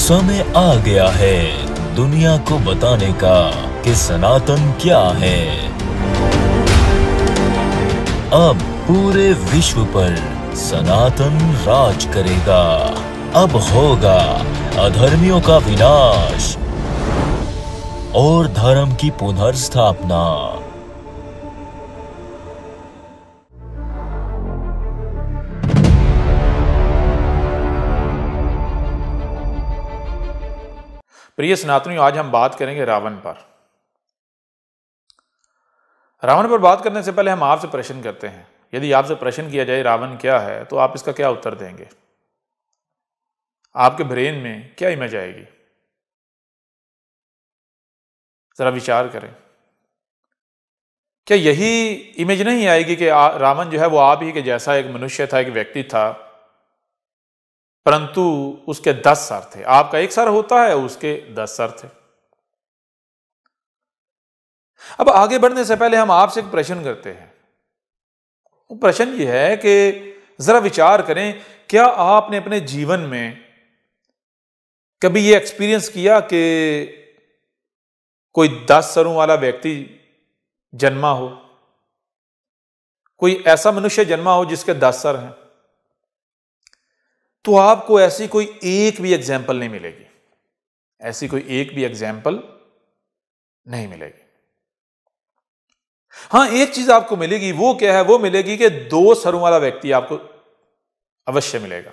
समय आ गया है दुनिया को बताने का कि सनातन क्या है। अब पूरे विश्व पर सनातन राज करेगा। अब होगा अधर्मियों का विनाश और धर्म की पुनर्स्थापना। प्रिय सनातनियों, आज हम बात करेंगे रावण पर। रावण पर बात करने से पहले हम आपसे प्रश्न करते हैं, यदि आपसे प्रश्न किया जाए रावण क्या है, तो आप इसका क्या उत्तर देंगे? आपके ब्रेन में क्या इमेज आएगी? जरा विचार करें। क्या यही इमेज नहीं आएगी कि रावण जो है वो आप ही के जैसा एक मनुष्य था, एक व्यक्ति था, परंतु उसके 10 सर थे। आपका एक सर होता है, उसके 10 सर थे। अब आगे बढ़ने से पहले हम आपसे एक प्रश्न करते हैं। वो प्रश्न ये है कि जरा विचार करें, क्या आपने अपने जीवन में कभी ये एक्सपीरियंस किया कि कोई 10 सरों वाला व्यक्ति जन्मा हो, कोई ऐसा मनुष्य जन्मा हो जिसके 10 सर हैं? तो आपको ऐसी कोई एक भी एग्जाम्पल नहीं मिलेगी। ऐसी कोई एक भी एग्जाम्पल नहीं मिलेगी। हां, एक चीज आपको मिलेगी। वो क्या है? वो मिलेगी कि 2 सरों वाला व्यक्ति आपको अवश्य मिलेगा।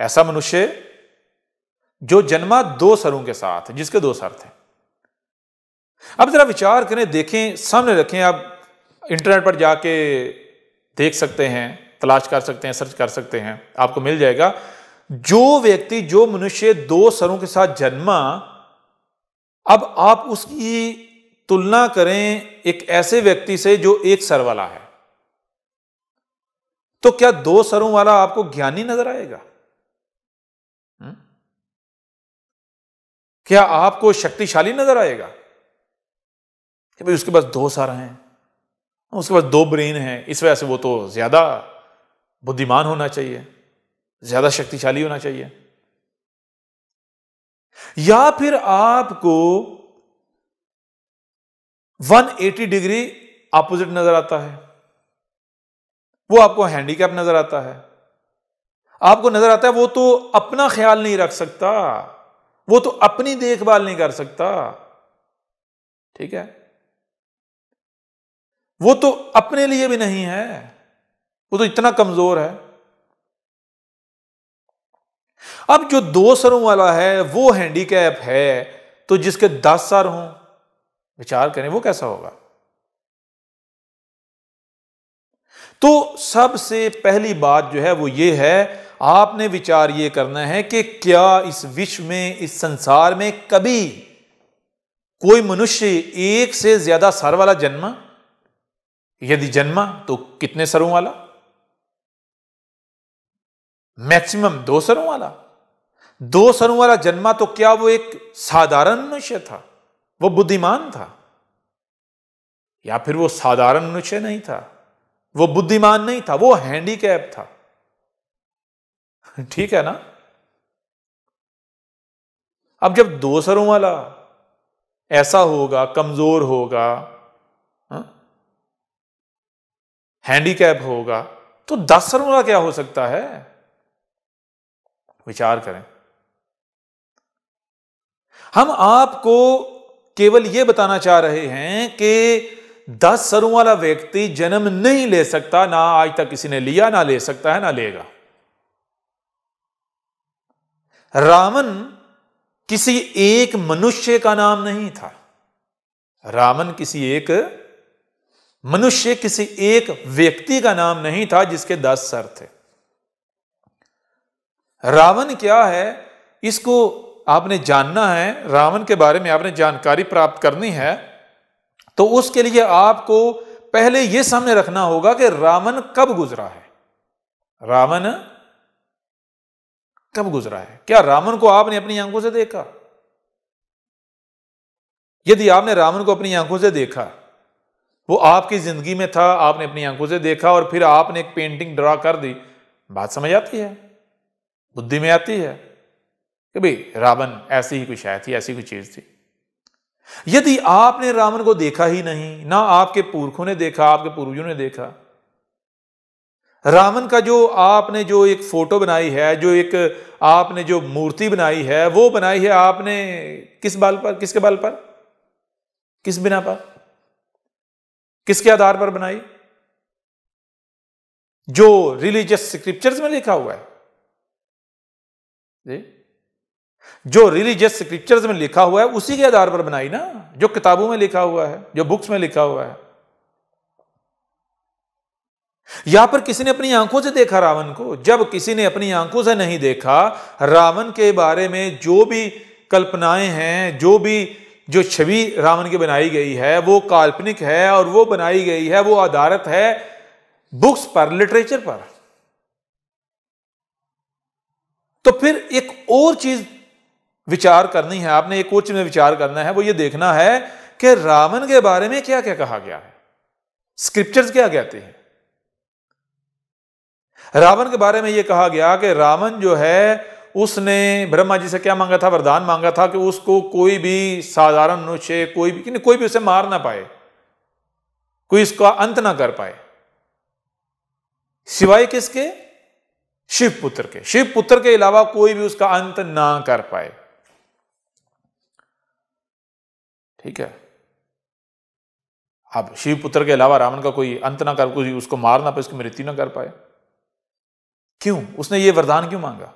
ऐसा मनुष्य जो जन्मा 2 सरों के साथ, जिसके 2 सर थे। अब जरा विचार करें, देखें, सामने रखें। आप इंटरनेट पर जाके देख सकते हैं, तलाश कर सकते हैं, सर्च कर सकते हैं, आपको मिल जाएगा। जो व्यक्ति, जो मनुष्य 2 सरों के साथ जन्मा, अब आप उसकी तुलना करें एक ऐसे व्यक्ति से जो 1 सर वाला है, तो क्या 2 सरों वाला आपको ज्ञानी नजर आएगा? क्या आपको शक्तिशाली नजर आएगा कि भाई उसके पास 2 सर हैं, उसके पास 2 ब्रेन हैं, इस वजह से वो तो ज्यादा बुद्धिमान होना चाहिए, ज्यादा शक्तिशाली होना चाहिए? या फिर आपको 180 डिग्री अपोजिट नजर आता है? वो आपको हैंडीकैप नजर आता है। आपको नजर आता है वो तो अपना ख्याल नहीं रख सकता, वो तो अपनी देखभाल नहीं कर सकता, ठीक है, वो तो अपने लिए भी नहीं है, वो तो इतना कमजोर है। अब जो 2 सरों वाला है वो हैंडीकैप है, तो जिसके 10 सर हों, विचार करें वो कैसा होगा? तो सबसे पहली बात जो है वो ये है, आपने विचार ये करना है कि क्या इस विश्व में, इस संसार में कभी कोई मनुष्य 1 से ज्यादा सर वाला जन्मा? यदि जन्मा तो कितने सरों वाला? मैक्सिमम 2 सरों वाला। 2 सरों वाला जन्मा तो क्या वो एक साधारण मनुष्य था? वो बुद्धिमान था? या फिर वो साधारण मनुष्य नहीं था, वो बुद्धिमान नहीं था, वो हैंडीकैप था? ठीक है ना? अब जब 2 सरों वाला ऐसा होगा, कमजोर होगा, हैंडीकैप होगा, तो 10 सरों वाला क्या हो सकता है? विचार करें। हम आपको केवल यह बताना चाह रहे हैं कि 10 सरों वाला व्यक्ति जन्म नहीं ले सकता, ना आज तक किसी ने लिया, ना ले सकता है, ना लेगा। रावण किसी एक मनुष्य का नाम नहीं था। रावण किसी एक मनुष्य, किसी एक व्यक्ति का नाम नहीं था जिसके 10 सर थे। रावण क्या है, इसको आपने जानना है, रावण के बारे में आपने जानकारी प्राप्त करनी है, तो उसके लिए आपको पहले यह सामने रखना होगा कि रावण कब गुजरा है। रावण कब गुजरा है? क्या रावण को आपने अपनी आंखों से देखा? यदि आपने रावण को अपनी आंखों से देखा, वो आपकी जिंदगी में था, आपने अपनी आंखों से देखा और फिर आपने एक पेंटिंग ड्रा कर दी, बात समझ आती है, बुद्धि में आती है। कि भाई रावण ऐसी ही कोई शायद थी, ऐसी कोई चीज थी। यदि आपने रावण को देखा ही नहीं, ना आपके पुरखों ने देखा, आपके पूर्वजों ने देखा, रावण का जो आपने जो एक फोटो बनाई है, जो एक आपने जो मूर्ति बनाई है, वो बनाई है आपने किस बाल पर, किसके बाल पर, किस बिना पर, किसके आधार पर बनाई? जो रिलीजियस स्क्रिप्चर्स में लिखा हुआ है जी, जो रिलीजियस स्क्रिप्चर्स में लिखा हुआ है उसी के आधार पर बनाई ना, जो किताबों में लिखा हुआ है, जो बुक्स में लिखा हुआ है। यहां पर किसी ने अपनी आंखों से देखा रावण को? जब किसी ने अपनी आंखों से नहीं देखा, रावण के बारे में जो भी कल्पनाएं हैं, जो छवि रावण की बनाई गई है, वो काल्पनिक है और वो बनाई गई है, वो आधारित है बुक्स पर, लिटरेचर पर। तो फिर एक और चीज विचार करनी है आपने, एक और चीज में विचार करना है, वो ये देखना है कि रावण के बारे में क्या क्या कहा गया है, स्क्रिप्चर्स क्या कहते हैं। रावण के बारे में यह कहा गया कि रावण जो है, उसने ब्रह्मा जी से क्या मांगा था? वरदान मांगा था कि उसको कोई भी साधारण मनुष्य, कोई भी उसे मार ना पाए, कोई इसका अंत ना कर पाए, सिवाय किसके? शिव पुत्र के। शिव पुत्र के अलावा कोई भी उसका अंत ना कर पाए। ठीक है, अब शिव पुत्र के अलावा रावण का कोई अंत ना कर, कोई उसको मार ना पाए, उसकी मृत्यु ना कर पाए। क्यों उसने ये वरदान क्यों मांगा?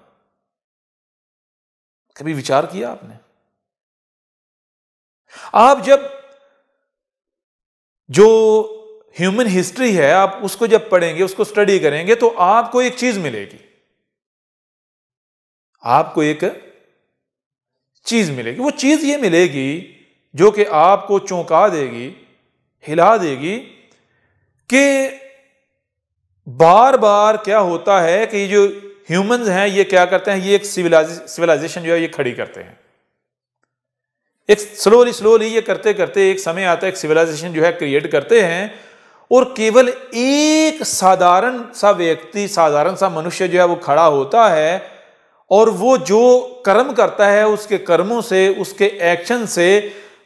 कभी विचार किया आपने? आप जब जो ह्यूमन हिस्ट्री है, आप उसको जब पढ़ेंगे, उसको स्टडी करेंगे, तो आपको एक चीज मिलेगी, आपको एक चीज मिलेगी। वो चीज ये मिलेगी जो कि आपको चौंका देगी, हिला देगी, कि बार बार क्या होता है कि जो ह्यूमंस हैं ये क्या करते हैं, ये एक सिविलाइजेशन जो है ये खड़ी करते हैं। एक स्लोली ये करते करते एक समय आता है, एक सिविलाइजेशन जो है क्रिएट करते हैं, और केवल एक साधारण सा व्यक्ति, साधारण सा मनुष्य जो है वो खड़ा होता है, और वो जो कर्म करता है, उसके कर्मों से, उसके एक्शन से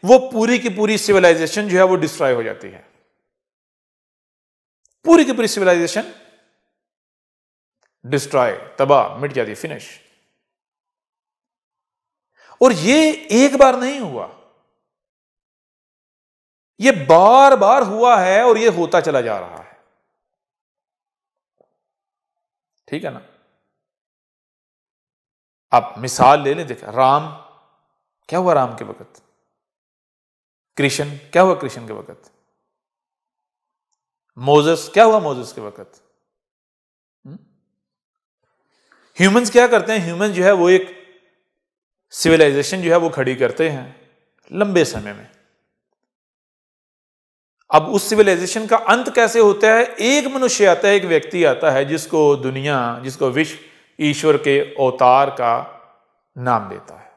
वो पूरी की पूरी सिविलाइजेशन जो है वो डिस्ट्रॉय हो जाती है। पूरी की पूरी सिविलाइजेशन डिस्ट्रॉय, तबाह, मिट जाती है, फिनिश। और ये एक बार नहीं हुआ, ये बार बार हुआ है और ये होता चला जा रहा है। ठीक है ना? आप मिसाल ले लें, देखा राम, क्या हुआ राम के वक्त? कृष्ण, क्या हुआ कृष्ण के वक्त? मोजेस, क्या हुआ मोजेस के वक्त? ह्यूमंस क्या करते हैं? ह्यूमंस जो है वो एक सिविलाइजेशन जो है वो खड़ी करते हैं लंबे समय में। अब उस सिविलाइजेशन का अंत कैसे होता है? एक मनुष्य आता है, एक व्यक्ति आता है, जिसको विश्व ईश्वर के अवतार का नाम देता है,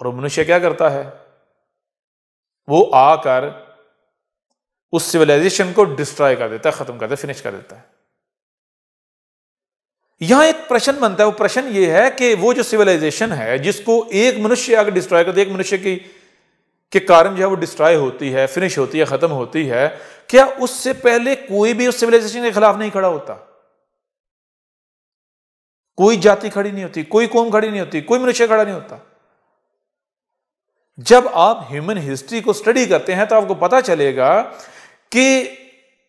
और वो मनुष्य क्या करता है? वो आकर उस सिविलाइजेशन को डिस्ट्रॉय कर देता है, खत्म कर देता है, फिनिश कर देता है। यहां एक प्रश्न बनता है, वो प्रश्न ये है कि वो जो सिविलाइजेशन है, जिसको एक मनुष्य अगर डिस्ट्रॉय कर दे, एक मनुष्य के कारण जो है वो डिस्ट्रॉय होती है, फिनिश होती है, खत्म होती है, क्या उससे पहले कोई भी उस सिविलाइजेशन के खिलाफ नहीं खड़ा होता? कोई जाति खड़ी नहीं होती, कोई कौम खड़ी नहीं होती, कोई मनुष्य खड़ा नहीं होता। जब आप ह्यूमन हिस्ट्री को स्टडी करते हैं तो आपको पता चलेगा कि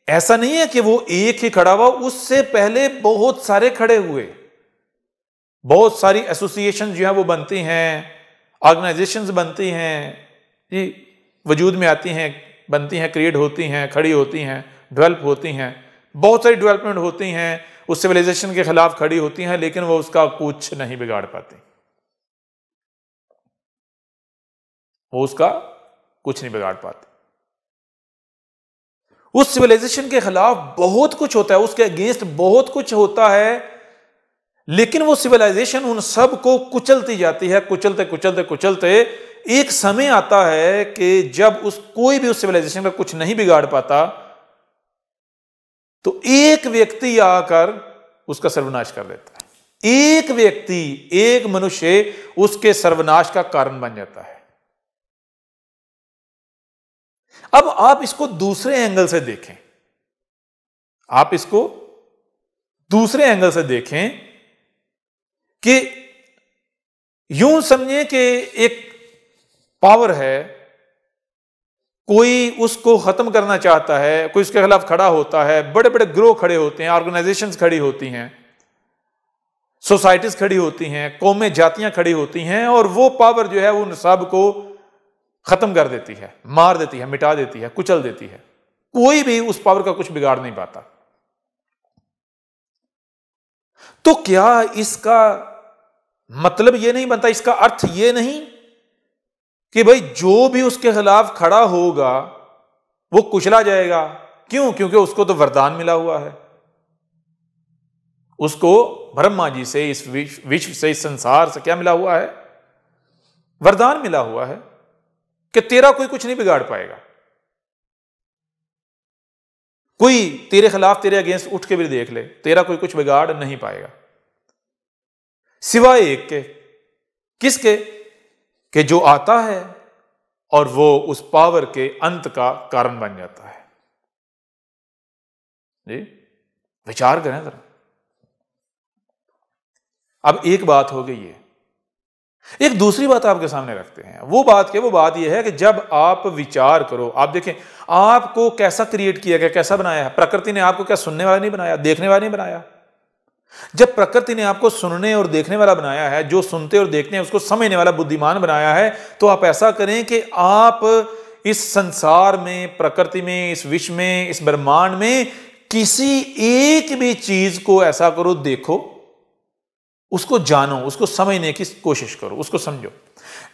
ऐसा नहीं है कि वो एक ही खड़ा हुआ, उससे पहले बहुत सारे खड़े हुए, बहुत सारी एसोसिएशन जो है वो बनती हैं, ऑर्गेनाइजेशंस बनती हैं, ये वजूद में आती हैं, बनती हैं, क्रिएट होती हैं, खड़ी होती हैं, डेवलप होती हैं, बहुत सारी डेवलपमेंट होती हैं, उस सिविलाइजेशन के खिलाफ खड़ी होती हैं, लेकिन वो उसका कुछ नहीं बिगाड़ पाती, वो उसका कुछ नहीं बिगाड़ पाती। उस सिविलाइजेशन के खिलाफ बहुत कुछ होता है, उसके अगेंस्ट बहुत कुछ होता है, लेकिन वो सिविलाइजेशन उन सब को कुचलती जाती है। कुचलते कुचलते कुचलते एक समय आता है कि जब कोई भी उस सिविलाइजेशन का कुछ नहीं बिगाड़ पाता, तो एक व्यक्ति आकर उसका सर्वनाश कर देता है। एक व्यक्ति, एक मनुष्य उसके सर्वनाश का कारण बन जाता है। अब आप इसको दूसरे एंगल से देखें, आप इसको दूसरे एंगल से देखें कि यूं समझें कि एक पावर है, कोई उसको खत्म करना चाहता है, कोई उसके खिलाफ खड़ा होता है, बड़े बड़े ग्रोह खड़े होते हैं, ऑर्गेनाइजेशंस खड़ी होती हैं, सोसाइटीज खड़ी होती हैं, कौमें जातियां खड़ी होती हैं, और वो पावर जो है उन सब को खत्म कर देती है, मार देती है, मिटा देती है, कुचल देती है। कोई भी उस पावर का कुछ बिगाड़ नहीं पाता। तो क्या इसका मतलब यह नहीं बनता, इसका अर्थ यह नहीं कि भाई जो भी उसके खिलाफ खड़ा होगा वो कुचला जाएगा? क्यों? क्योंकि उसको तो वरदान मिला हुआ है, उसको ब्रह्मा जी से, इस विश्व से, इस संसार से क्या मिला हुआ है? वरदान मिला हुआ है कि तेरा कोई कुछ नहीं बिगाड़ पाएगा। कोई तेरे खिलाफ, तेरे अगेंस्ट उठ के भी देख ले, तेरा कोई कुछ बिगाड़ नहीं पाएगा, सिवाय एक के। किसके? कि जो आता है और वो उस पावर के अंत का कारण बन जाता है। जी, विचार करें जरा। अब एक बात हो गई है, एक दूसरी बात आपके सामने रखते हैं। वो बात यह है कि जब आप विचार करो, आप देखें आपको कैसा क्रिएट किया गया, कैसा बनाया है। प्रकृति ने आपको क्या सुनने वाला नहीं बनाया, देखने वाला नहीं बनाया? जब प्रकृति ने आपको सुनने और देखने वाला बनाया है, जो सुनते और देखते हैं उसको समझने वाला बुद्धिमान बनाया है, तो आप ऐसा करें कि आप इस संसार में, प्रकृति में, इस विश्व में, इस ब्रह्मांड में किसी एक भी चीज को ऐसा करो, देखो, उसको जानो, उसको समझने की कोशिश करो, उसको समझो।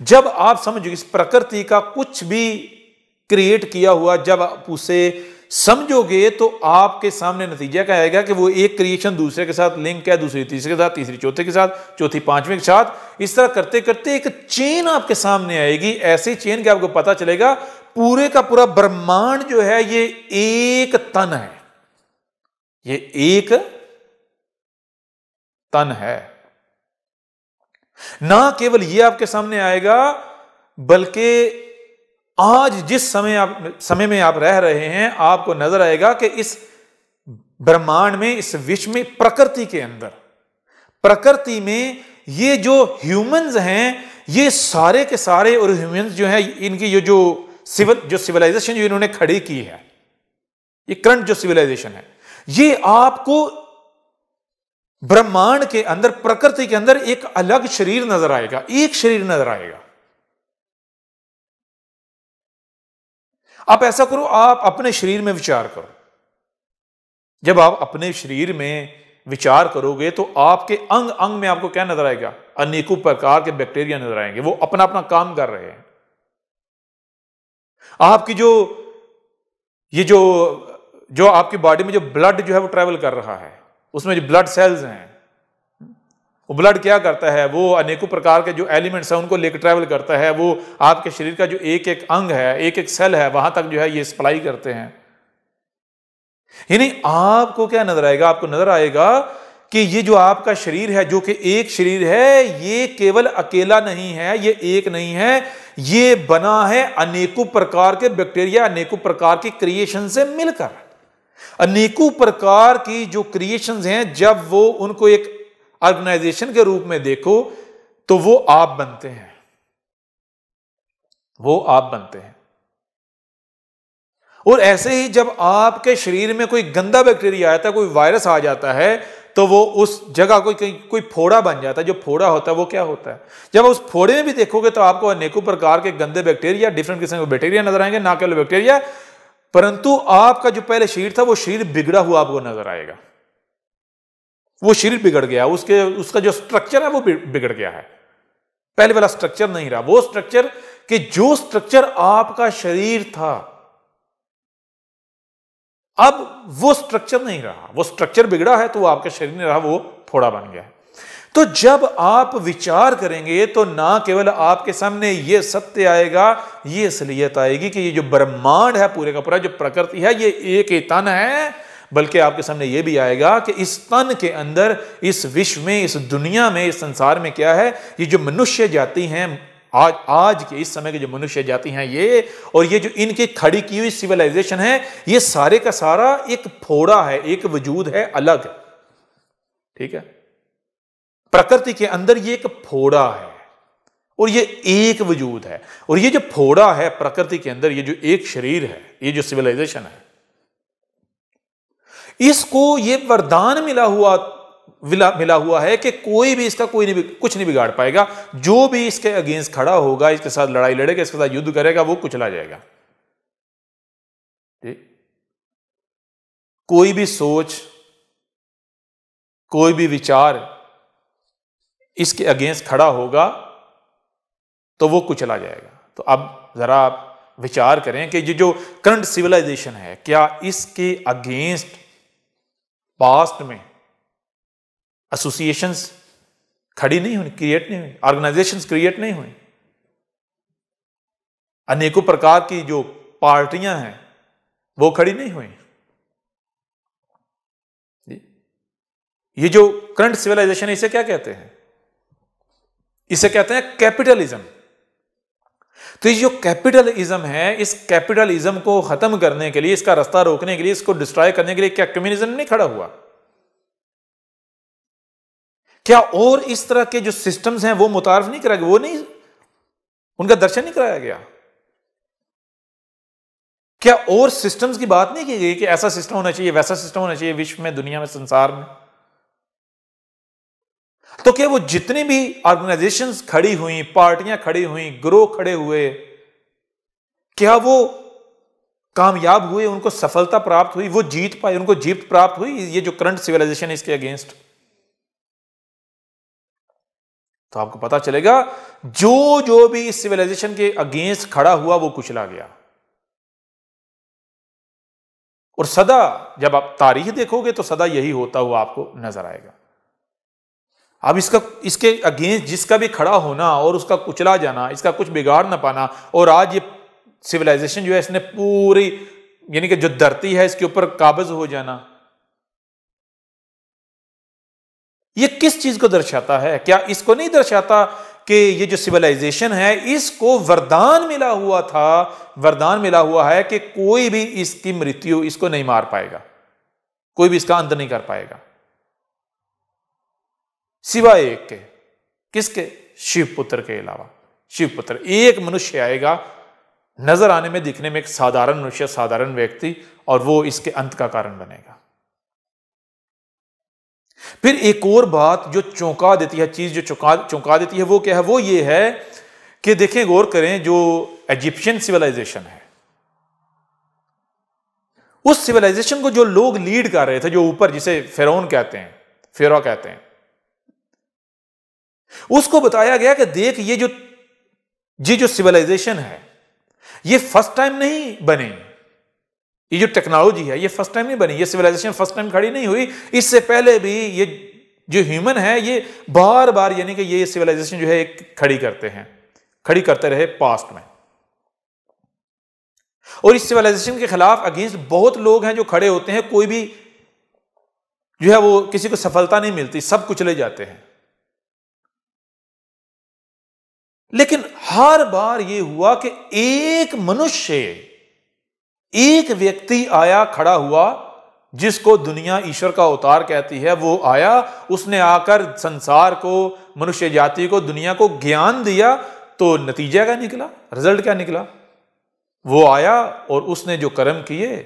जब आप समझो इस प्रकृति का कुछ भी क्रिएट किया हुआ, जब आप उसे समझोगे तो आपके सामने नतीजा क्या आएगा कि वो एक क्रिएशन दूसरे के साथ लिंक है, दूसरी तीसरे के साथ, तीसरी चौथे के साथ, चौथी पांचवें के साथ। इस तरह करते करते एक चेन आपके सामने आएगी, ऐसी चेन कि आपको पता चलेगा पूरे का पूरा ब्रह्मांड जो है ये एक तन है, ये एक तन है। ना केवल ये आपके सामने आएगा, बल्कि आज जिस समय में आप रह रहे हैं, आपको नजर आएगा कि इस ब्रह्मांड में, इस विश्व में, प्रकृति के अंदर, प्रकृति में ये जो ह्यूमंस हैं, ये सारे के सारे, और ह्यूमंस जो हैं, इनकी ये जो सिविलाइजेशन जो इन्होंने खड़ी की है, ये करंट जो सिविलाइजेशन है, ये आपको ब्रह्मांड के अंदर, प्रकृति के अंदर एक अलग शरीर नजर आएगा, एक शरीर नजर आएगा। आप ऐसा करो, आप अपने शरीर में विचार करो। जब आप अपने शरीर में विचार करोगे तो आपके अंग अंग में आपको क्या नजर आएगा? अनेकों प्रकार के बैक्टीरिया नजर आएंगे, वो अपना अपना काम कर रहे हैं। आपकी जो आपकी बॉडी में जो ब्लड जो है वो ट्रैवल कर रहा है, उसमें जो ब्लड सेल्स हैं, वो ब्लड क्या करता है? वो अनेकों प्रकार के जो एलिमेंट्स हैं उनको लेकर ट्रैवल करता है। वो आपके शरीर का जो एक एक अंग है, एक एक सेल है, वहां तक जो है ये सप्लाई करते हैं। यानी आपको क्या नजर आएगा? आपको नजर आएगा कि ये जो आपका शरीर है, जो कि एक शरीर है, ये केवल अकेला नहीं है, ये एक नहीं है, ये बना है अनेकों प्रकार के बैक्टीरिया, अनेकों प्रकार की क्रिएशन से मिलकर। अनेकों प्रकार की जो क्रिएशंस हैं, जब वो उनको एक ऑर्गेनाइजेशन के रूप में देखो तो वो आप बनते हैं, वो आप बनते हैं। और ऐसे ही जब आपके शरीर में कोई गंदा बैक्टीरिया आता है, कोई वायरस आ जाता है, तो वो उस जगह कोई फोड़ा बन जाता है। जो फोड़ा होता है वो क्या होता है? जब उस फोड़े में भी देखोगे तो आपको अनेकों प्रकार के गंदे बैक्टीरिया, डिफरेंट किस्म के बैक्टीरिया नजर आएंगे, ना केवल बैक्टीरिया, परंतु आपका जो पहले शरीर था वो शरीर बिगड़ा हुआ आपको नजर आएगा। वो शरीर बिगड़ गया, उसका जो स्ट्रक्चर है वो बिगड़ गया है, पहले वाला स्ट्रक्चर नहीं रहा। वो स्ट्रक्चर कि जो स्ट्रक्चर आपका शरीर था, अब वो स्ट्रक्चर नहीं रहा, वो स्ट्रक्चर बिगड़ा है, तो वो आपका शरीर नहीं रहा, वो फोड़ा बन गया है। तो जब आप विचार करेंगे तो ना केवल आपके सामने ये सत्य आएगा, ये असलियत आएगी कि ये जो ब्रह्मांड है पूरे का पूरा, जो प्रकृति है, ये एक ही तन है, बल्कि आपके सामने यह भी आएगा कि इस तन के अंदर, इस विश्व में, इस दुनिया में, इस संसार में क्या है, ये जो मनुष्य जाति हैं, आज के इस समय के जो मनुष्य जाति हैं ये, और ये जो इनकी खड़ी की हुई सिविलाइजेशन है, ये सारे का सारा एक फोड़ा है, एक वजूद है अलग। ठीक है, प्रकृति के अंदर ये एक फोड़ा है और ये एक वजूद है। और ये जो फोड़ा है प्रकृति के अंदर, ये जो एक शरीर है, ये जो सिविलाइजेशन है, इसको ये वरदान मिला हुआ है कि कोई भी इसका कुछ नहीं बिगाड़ पाएगा। जो भी इसके अगेंस्ट खड़ा होगा, इसके साथ लड़ाई लड़ेगा, इसके साथ युद्ध करेगा, वो कुचला जाएगा। ठीक? कोई भी सोच, कोई भी विचार इसके अगेंस्ट खड़ा होगा तो वो कुचला जाएगा। तो अब जरा आप विचार करें कि ये जो करंट सिविलाइजेशन है, क्या इसके अगेंस्ट पास्ट में एसोसिएशंस खड़ी नहीं हुई, क्रिएट नहीं हुई, ऑर्गेनाइजेशंस क्रिएट नहीं हुई, अनेकों प्रकार की जो पार्टियां हैं वो खड़ी नहीं हुई? ये जो करंट सिविलाइजेशन है, इसे क्या कहते हैं? इसे कहते हैं कैपिटलिज्म। तो ये जो कैपिटलिज्म है, इस कैपिटलिज्म को खत्म करने के लिए, इसका रास्ता रोकने के लिए, इसको डिस्ट्रॉय करने के लिए क्या कम्युनिज्म नहीं खड़ा हुआ? क्या और इस तरह के जो सिस्टम्स हैं वो मुतारफ नहीं कराया गया? वो नहीं, उनका दर्शन नहीं कराया गया? क्या और सिस्टम्स की बात नहीं की गई कि ऐसा सिस्टम होना चाहिए, वैसा सिस्टम होना चाहिए विश्व में, दुनिया में, संसार में? तो क्या वो जितनी भी ऑर्गेनाइजेशंस खड़ी हुई, पार्टियां खड़ी हुई, ग्रोह खड़े हुए, क्या वो कामयाब हुए, उनको सफलता प्राप्त हुई, वो जीत पाए, उनको जीत प्राप्त हुई ये जो करंट सिविलाइजेशन है इसके अगेंस्ट? तो आपको पता चलेगा जो भी इस सिविलाइजेशन के अगेंस्ट खड़ा हुआ वो कुचला गया। और सदा जब आप तारीख देखोगे तो सदा यही होता हुआ आपको नजर आएगा। अब इसके अगेंस्ट जिसका भी खड़ा होना और उसका कुचला जाना, इसका कुछ बिगाड़ ना पाना, और आज ये सिविलाइजेशन जो है इसने पूरी, यानी कि जो धरती है इसके ऊपर काबिज हो जाना, ये किस चीज को दर्शाता है? क्या इसको नहीं दर्शाता कि ये जो सिविलाइजेशन है इसको वरदान मिला हुआ था, वरदान मिला हुआ है कि कोई भी इसकी मृत्यु इसको नहीं मार पाएगा, कोई भी इसका अंत नहीं कर पाएगा, सिवाय एक के। किसके? शिवपुत्र के अलावा। शिवपुत्र, एक मनुष्य आएगा, नजर आने में, दिखने में एक साधारण मनुष्य, साधारण व्यक्ति, और वो इसके अंत का कारण बनेगा। फिर एक और बात जो चौंका देती है, चीज जो चौंका देती है, वो क्या है? वो ये है कि देखें, गौर करें, जो इजिप्शियन सिविलाइजेशन है, उस सिविलाइजेशन को जो लोग लीड कर रहे थे, जो ऊपर, जिसे फेरोन कहते हैं, फेरो कहते हैं, उसको बताया गया कि देख, ये जो सिविलाइजेशन है ये फर्स्ट टाइम नहीं बनी, ये जो टेक्नोलॉजी है ये फर्स्ट टाइम नहीं बनी, ये सिविलाइजेशन फर्स्ट टाइम खड़ी नहीं हुई। इससे पहले भी ये जो ह्यूमन है ये बार बार, यानी कि ये सिविलाइजेशन जो है खड़ी करते रहे पास्ट में। और इस सिविलाइजेशन के खिलाफ अगेंस्ट बहुत लोग हैं जो खड़े होते हैं, कोई भी जो है वो, किसी को सफलता नहीं मिलती, सब कुचले जाते हैं। लेकिन हर बार यह हुआ कि एक मनुष्य, एक व्यक्ति आया, खड़ा हुआ, जिसको दुनिया ईश्वर का अवतार कहती है, वो आया, उसने आकर संसार को, मनुष्य जाति को, दुनिया को ज्ञान दिया। तो नतीजा क्या निकला? रिजल्ट क्या निकला? वो आया और उसने जो कर्म किए,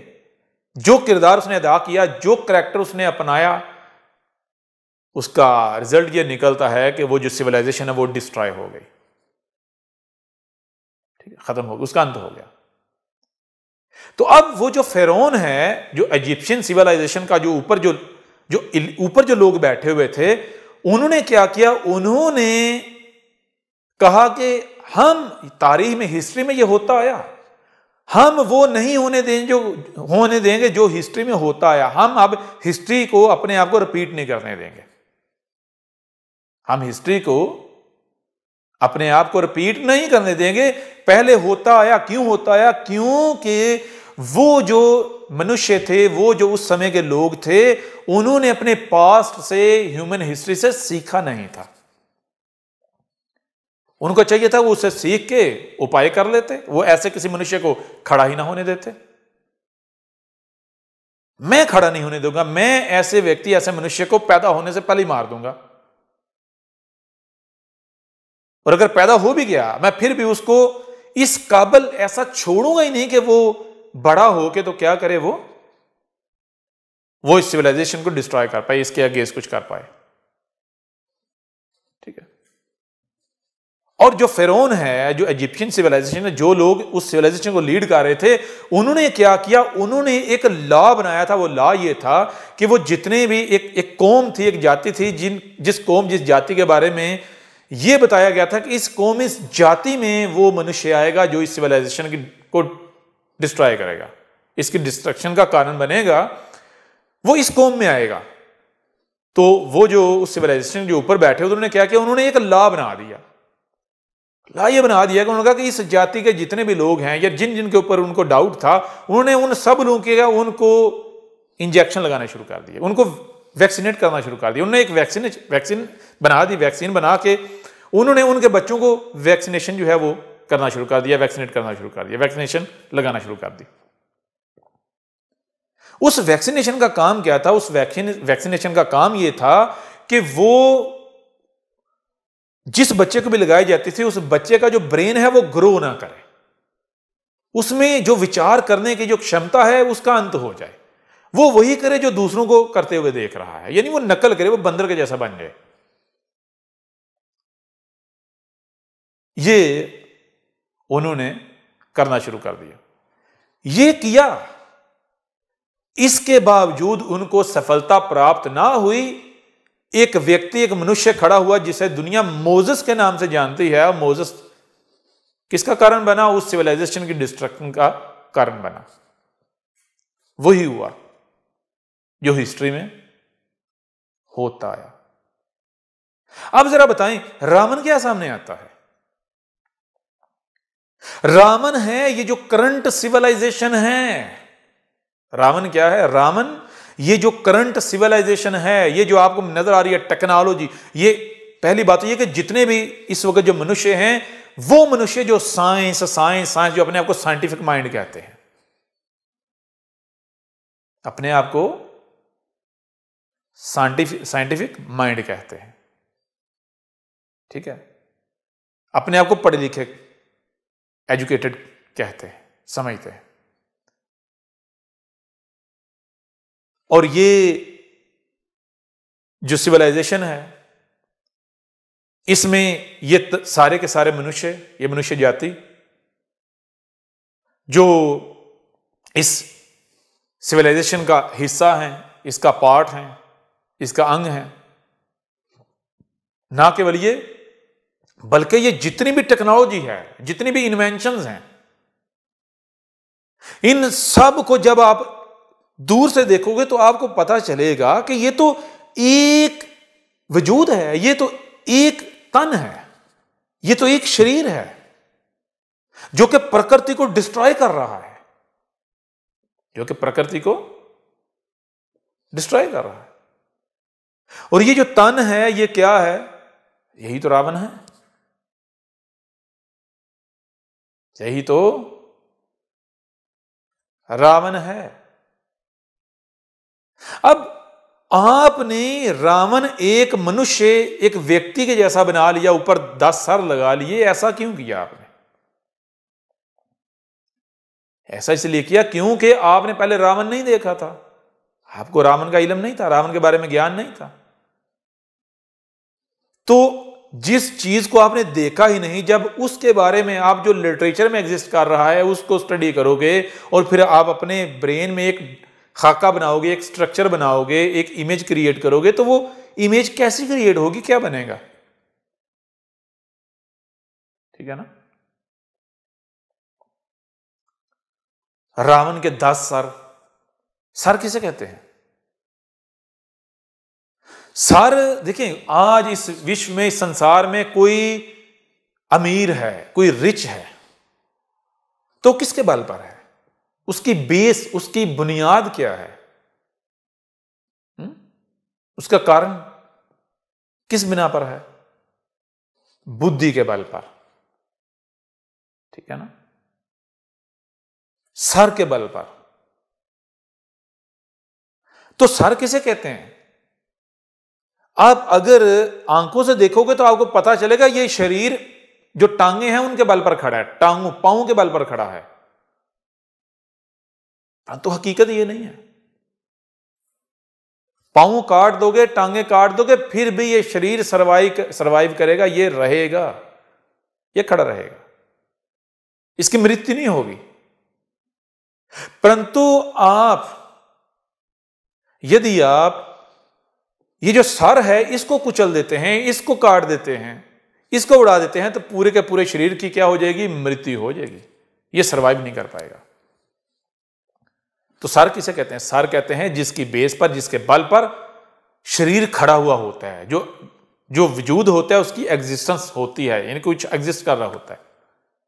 जो किरदार उसने अदा किया, जो करैक्टर उसने अपनाया, उसका रिजल्ट ये निकलता है कि वो जो सिविलाइजेशन है वो डिस्ट्रॉय हो गई, ठीक है, खत्म हो गया, उसका अंत हो गया। तो अब वो जो फेरोन है, जो इजिप्शियन सिविलाइजेशन का जो ऊपर जो लोग बैठे हुए थे, उन्होंने क्या किया? उन्होंने कहा कि हम तारीख में, हिस्ट्री में ये होता आया, हम वो नहीं होने देंगे जो हिस्ट्री में होता आया। हम अब हिस्ट्री को, अपने आप को रिपीट नहीं करने देंगे। हम हिस्ट्री को, अपने आप को रिपीट नहीं करने देंगे। पहले होता आया, क्यों होता आया? क्योंकि वो जो मनुष्य थे, वो जो उस समय के लोग थे, उन्होंने अपने पास्ट से, ह्यूमन हिस्ट्री से सीखा नहीं था। उनको चाहिए था वो उससे सीख के उपाय कर लेते, वो ऐसे किसी मनुष्य को खड़ा ही ना होने देते। मैं खड़ा नहीं होने दूंगा, मैं ऐसे व्यक्ति, ऐसे मनुष्य को पैदा होने से पहले ही मार दूंगा, और अगर पैदा हो भी गया मैं फिर भी उसको इस काबिल ऐसा छोड़ूंगा ही नहीं कि वो बड़ा हो के तो क्या करे, वो इस सिविलाइजेशन को डिस्ट्रॉय कर पाए, इसके अगेंस्ट कुछ कर पाए। ठीक है। और जो फिरौन है, जो इजिप्शियन सिविलाइजेशन है, जो लोग उस सिविलाइजेशन को लीड कर रहे थे, उन्होंने क्या किया, उन्होंने एक लॉ बनाया था। वो लॉ ये था कि वो जितने भी एक कौम थी, एक जाति थी, जिस जाति के बारे में ये बताया गया था कि इस जाति में वो मनुष्य आएगा जो इस सिविलाइजेशन को डिस्ट्रॉय करेगा, इसकी डिस्ट्रक्शन का कारण बनेगा, वो इस कौम में आएगा। तो वो जो उस सिविलाइजेशन जो ऊपर बैठे, उन्होंने क्या किया, उन्होंने एक लॉ बना दिया। लॉ ये बना दिया कि उन्होंने कहा कि इस जाति के जितने भी लोग हैं या जिन जिन के ऊपर उनको डाउट था, उन्होंने उन सब लोगों के उनको इंजेक्शन लगाना शुरू कर दिया, उनको वैक्सीनेट करना शुरू कर दिया। उन्होंने एक वैक्सीन बना दी, वैक्सीन बना के उन्होंने उनके बच्चों को वैक्सीनेशन जो है वो करना शुरू कर दिया, वैक्सीनेट करना शुरू कर दिया, वैक्सीनेशन लगाना शुरू कर दी। उस वैक्सीनेशन का काम क्या था? उस वैक्सीनेशन का काम यह था कि वो जिस बच्चे को भी लगाई जाती थी, उस बच्चे का जो ब्रेन है वो ग्रो ना करे, उसमें जो विचार करने की जो क्षमता है उसका अंत हो जाए, वो वही करे जो दूसरों को करते हुए देख रहा है, यानी वो नकल करे, वो बंदर के जैसा बन जाए। ये उन्होंने करना शुरू कर दिया। ये किया, इसके बावजूद उनको सफलता प्राप्त ना हुई। एक व्यक्ति, एक मनुष्य खड़ा हुआ जिसे दुनिया मोजेस के नाम से जानती है। मोजेस किसका कारण बना? उस सिविलाइजेशन की डिस्ट्रक्शन का कारण बना। वही हुआ जो हिस्ट्री में होता आया। अब जरा बताएं, रावण क्या सामने आता है? रावण है ये जो करंट सिविलाइजेशन है। रावण क्या है? रावण ये जो करंट सिविलाइजेशन है, ये जो आपको नजर आ रही है टेक्नोलॉजी, ये पहली बात तो ये कि जितने भी इस वक्त जो मनुष्य हैं, वो मनुष्य जो साइंस जो अपने आप को साइंटिफिक माइंड कहते हैं, अपने आप को साइंटिफिक माइंड कहते हैं, ठीक है, अपने आप को पढ़े लिखे, एजुकेटेड कहते हैं, समझते हैं। और ये जो सिविलाइजेशन है, इसमें ये सारे के सारे मनुष्य, ये मनुष्य जाति जो इस सिविलाइजेशन का हिस्सा है, इसका पार्ट है, इसका अंग है, ना केवल ये बल्कि ये जितनी भी टेक्नोलॉजी है, जितनी भी इन्वेंशंस हैं, इन सब को जब आप दूर से देखोगे तो आपको पता चलेगा कि ये तो एक वजूद है, ये तो एक तन है, ये तो एक शरीर है जो कि प्रकृति को डिस्ट्रॉय कर रहा है, जो कि प्रकृति को डिस्ट्रॉय कर रहा है। और ये जो तन है, ये क्या है? यही तो रावण है, यही तो रावण है। अब आपने रावण एक मनुष्य, एक व्यक्ति के जैसा बना लिया, ऊपर 10 सर लगा लिए, ऐसा क्यों किया आपने? ऐसा इसलिए किया क्योंकि आपने पहले रावण नहीं देखा था, आपको रावण का इल्म नहीं था, रावण के बारे में ज्ञान नहीं था। तो जिस चीज को आपने देखा ही नहीं, जब उसके बारे में आप जो लिटरेचर में एग्जिस्ट कर रहा है उसको स्टडी करोगे और फिर आप अपने ब्रेन में एक खाका बनाओगे, एक स्ट्रक्चर बनाओगे, एक इमेज क्रिएट करोगे, तो वो इमेज कैसी क्रिएट होगी, क्या बनेगा? ठीक है ना? रावण के 10 सर किसे कहते हैं? सर, देखिए, आज इस विश्व में, इस संसार में कोई अमीर है, कोई रिच है, तो किसके बल पर है? उसकी बेस, उसकी बुनियाद क्या है? उसका कारण किस बिना पर है? बुद्धि के बल पर, ठीक है ना, सर के बल पर। तो सर किसे कहते हैं? आप अगर आंखों से देखोगे तो आपको पता चलेगा ये शरीर जो टांगे हैं उनके बल पर खड़ा है, पांवों के बल पर खड़ा है। तो हकीकत ये नहीं है। पांव काट दोगे, टांगे काट दोगे, फिर भी ये शरीर सरवाइव करेगा, ये रहेगा, ये खड़ा रहेगा, इसकी मृत्यु नहीं होगी। परंतु यदि आप ये जो सर है इसको कुचल देते हैं, इसको काट देते हैं, इसको उड़ा देते हैं, तो पूरे के पूरे शरीर की क्या हो जाएगी? मृत्यु हो जाएगी, ये सरवाइव नहीं कर पाएगा। तो सर किसे कहते हैं? सर कहते हैं जिसकी बेस पर, जिसके बल पर शरीर खड़ा हुआ होता है, जो वजूद होता है उसकी एग्जिस्टेंस होती है, यानी कुछ एग्जिस्ट कर रहा होता है।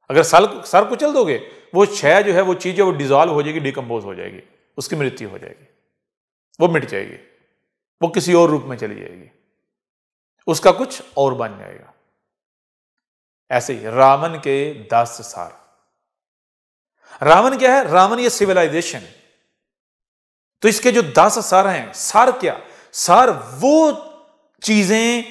अगर सर कुचल दोगे, वो शय जो है, वो चीज है, वो डिजॉल्व हो जाएगी, डिकम्पोज हो जाएगी, उसकी मृत्यु हो जाएगी, वो मिट जाएगी, वो किसी और रूप में चली जाएगी, उसका कुछ और बन जाएगा। ऐसे ही रावण के 10 सर। रावण क्या है? रावण ये सिविलाइजेशन। तो इसके जो 10 सर हैं, सर क्या? सर वो चीजें,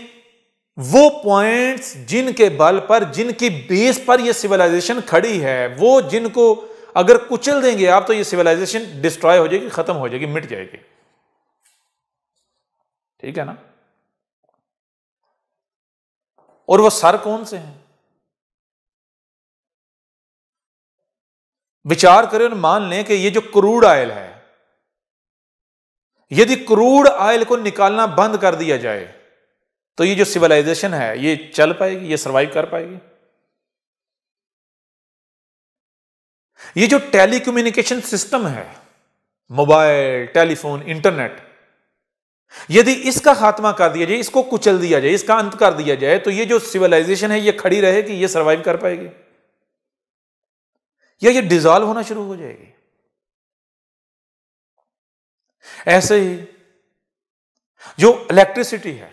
वो पॉइंट्स जिनके बल पर, जिनकी बेस पर ये सिविलाइजेशन खड़ी है, वो जिनको अगर कुचल देंगे आप तो ये सिविलाइजेशन डिस्ट्रॉय हो जाएगी, खत्म हो जाएगी, मिट जाएगी। ठीक है ना? और वो सर कौन से हैं? विचार करें और मान लें कि ये जो क्रूड ऑयल है, यदि क्रूड ऑयल को निकालना बंद कर दिया जाए तो ये जो सिविलाइजेशन है ये चल पाएगी, ये सरवाइव कर पाएगी? ये जो टेलीकम्युनिकेशन सिस्टम है, मोबाइल, टेलीफोन, इंटरनेट, यदि इसका खात्मा कर दिया जाए, इसको कुचल दिया जाए, इसका अंत कर दिया जाए, तो ये जो सिविलाइजेशन है ये खड़ी रहेगी, ये सरवाइव कर पाएगी, या ये डिसॉल्व होना शुरू हो जाएगी? ऐसे ही जो इलेक्ट्रिसिटी है,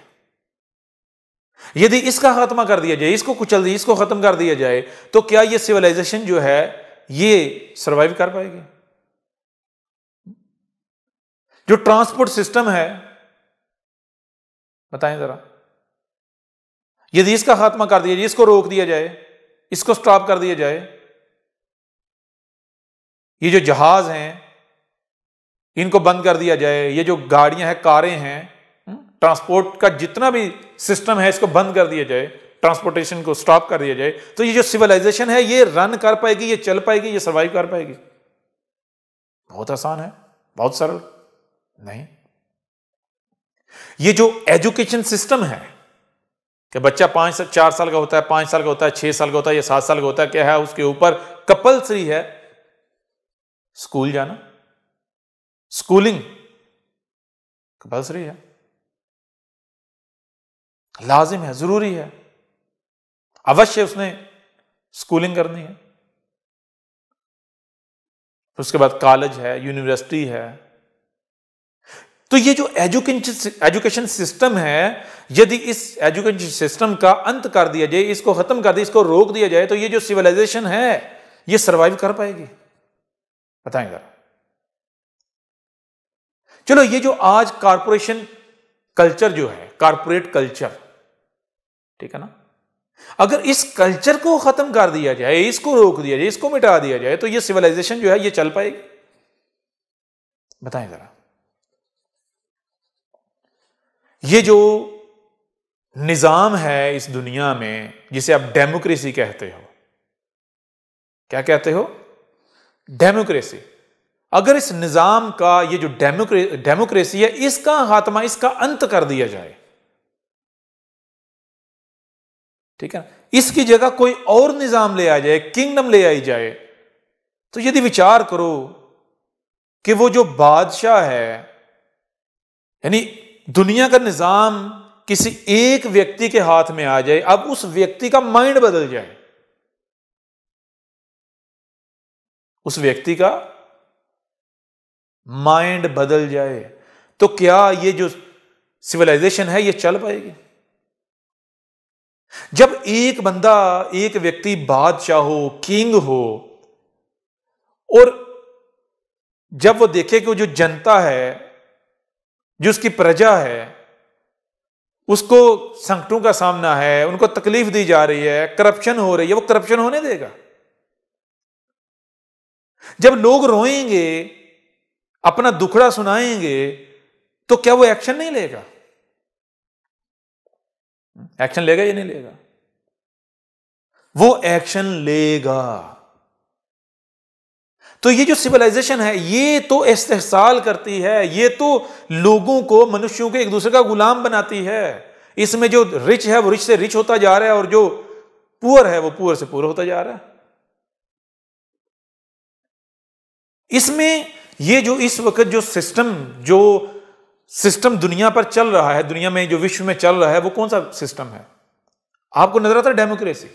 यदि इसका खात्मा कर दिया जाए, इसको कुचल दिया, इसको खत्म कर दिया जाए, तो क्या ये सिविलाइजेशन जो है ये सरवाइव कर पाएगी? जो ट्रांसपोर्ट सिस्टम है, बताएं जरा, यदि इसका खात्मा कर दिया जाए, इसको रोक दिया जाए, इसको स्टॉप कर दिया जाए, ये जो जहाज हैं इनको बंद कर दिया जाए, ये जो गाड़ियां हैं, कारें हैं, ट्रांसपोर्ट का जितना भी सिस्टम है इसको बंद कर दिया जाए, ट्रांसपोर्टेशन को स्टॉप कर दिया जाए, तो ये जो सिविलाइजेशन है ये रन कर पाएगी, ये चल पाएगी, ये सरवाइव कर पाएगी? बहुत आसान है, बहुत सरल। नहीं। ये जो एजुकेशन सिस्टम है कि बच्चा 4 साल का होता है, 5 साल का होता है, 6 साल का होता है या 7 साल का होता है, क्या है उसके ऊपर कंपल्सरी है स्कूल जाना, स्कूलिंग कंपल्सरी है, लाजिम है, जरूरी है, अवश्य उसने स्कूलिंग करनी है। उसके बाद कॉलेज है, यूनिवर्सिटी है। तो ये जो एजुकेशन सिस्टम है, यदि इस एजुकेशन सिस्टम का अंत कर दिया जाए, इसको खत्म कर दिया, इसको रोक दिया जाए, तो ये जो सिविलाइजेशन है ये सरवाइव कर पाएगी? बताएंगे। चलो, ये जो आज कारपोरेशन कल्चर जो है, कारपोरेट कल्चर, ठीक है ना, अगर इस कल्चर को खत्म कर दिया जाए, इसको रोक दिया जाए, इसको मिटा दिया जाए, तो ये सिविलाइजेशन जो है ये चल पाएगी? बताएं जरा। ये जो निजाम है इस दुनिया में, जिसे आप डेमोक्रेसी कहते हो, क्या कहते हो? डेमोक्रेसी। अगर इस निजाम का, ये जो डेमोक्रेसी है, इसका खात्मा, इसका अंत कर दिया जाए, ठीक है, इसकी जगह कोई और निजाम ले आ जाए, किंगडम ले आई जाए, तो यदि विचार करो कि वो जो बादशाह है, यानी दुनिया का निजाम किसी एक व्यक्ति के हाथ में आ जाए, अब उस व्यक्ति का माइंड बदल जाए, उस व्यक्ति का माइंड बदल जाए, तो क्या ये जो सिविलाइजेशन है ये चल पाएगी? जब एक बंदा, एक व्यक्ति बादशाह हो, किंग हो, और जब वो देखे कि वो जो जनता है, जो उसकी प्रजा है, उसको संकटों का सामना है, उनको तकलीफ दी जा रही है, करप्शन हो रही है, वो करप्शन होने देगा? जब लोग रोएंगे, अपना दुखड़ा सुनाएंगे, तो क्या वो एक्शन नहीं लेगा? एक्शन लेगा या नहीं लेगा? वो एक्शन लेगा। तो ये जो सिविलाइजेशन है, ये तो इस्तेहसाल करती है, ये तो लोगों को, मनुष्यों को एक दूसरे का गुलाम बनाती है। इसमें जो रिच है वो रिच से रिच होता जा रहा है, और जो पुअर है वो पुअर से पुअर होता जा रहा है। इसमें ये जो इस वक्त जो सिस्टम दुनिया पर चल रहा है, दुनिया में जो विश्व में चल रहा है, वो कौन सा सिस्टम है? आपको नजर आता है डेमोक्रेसी।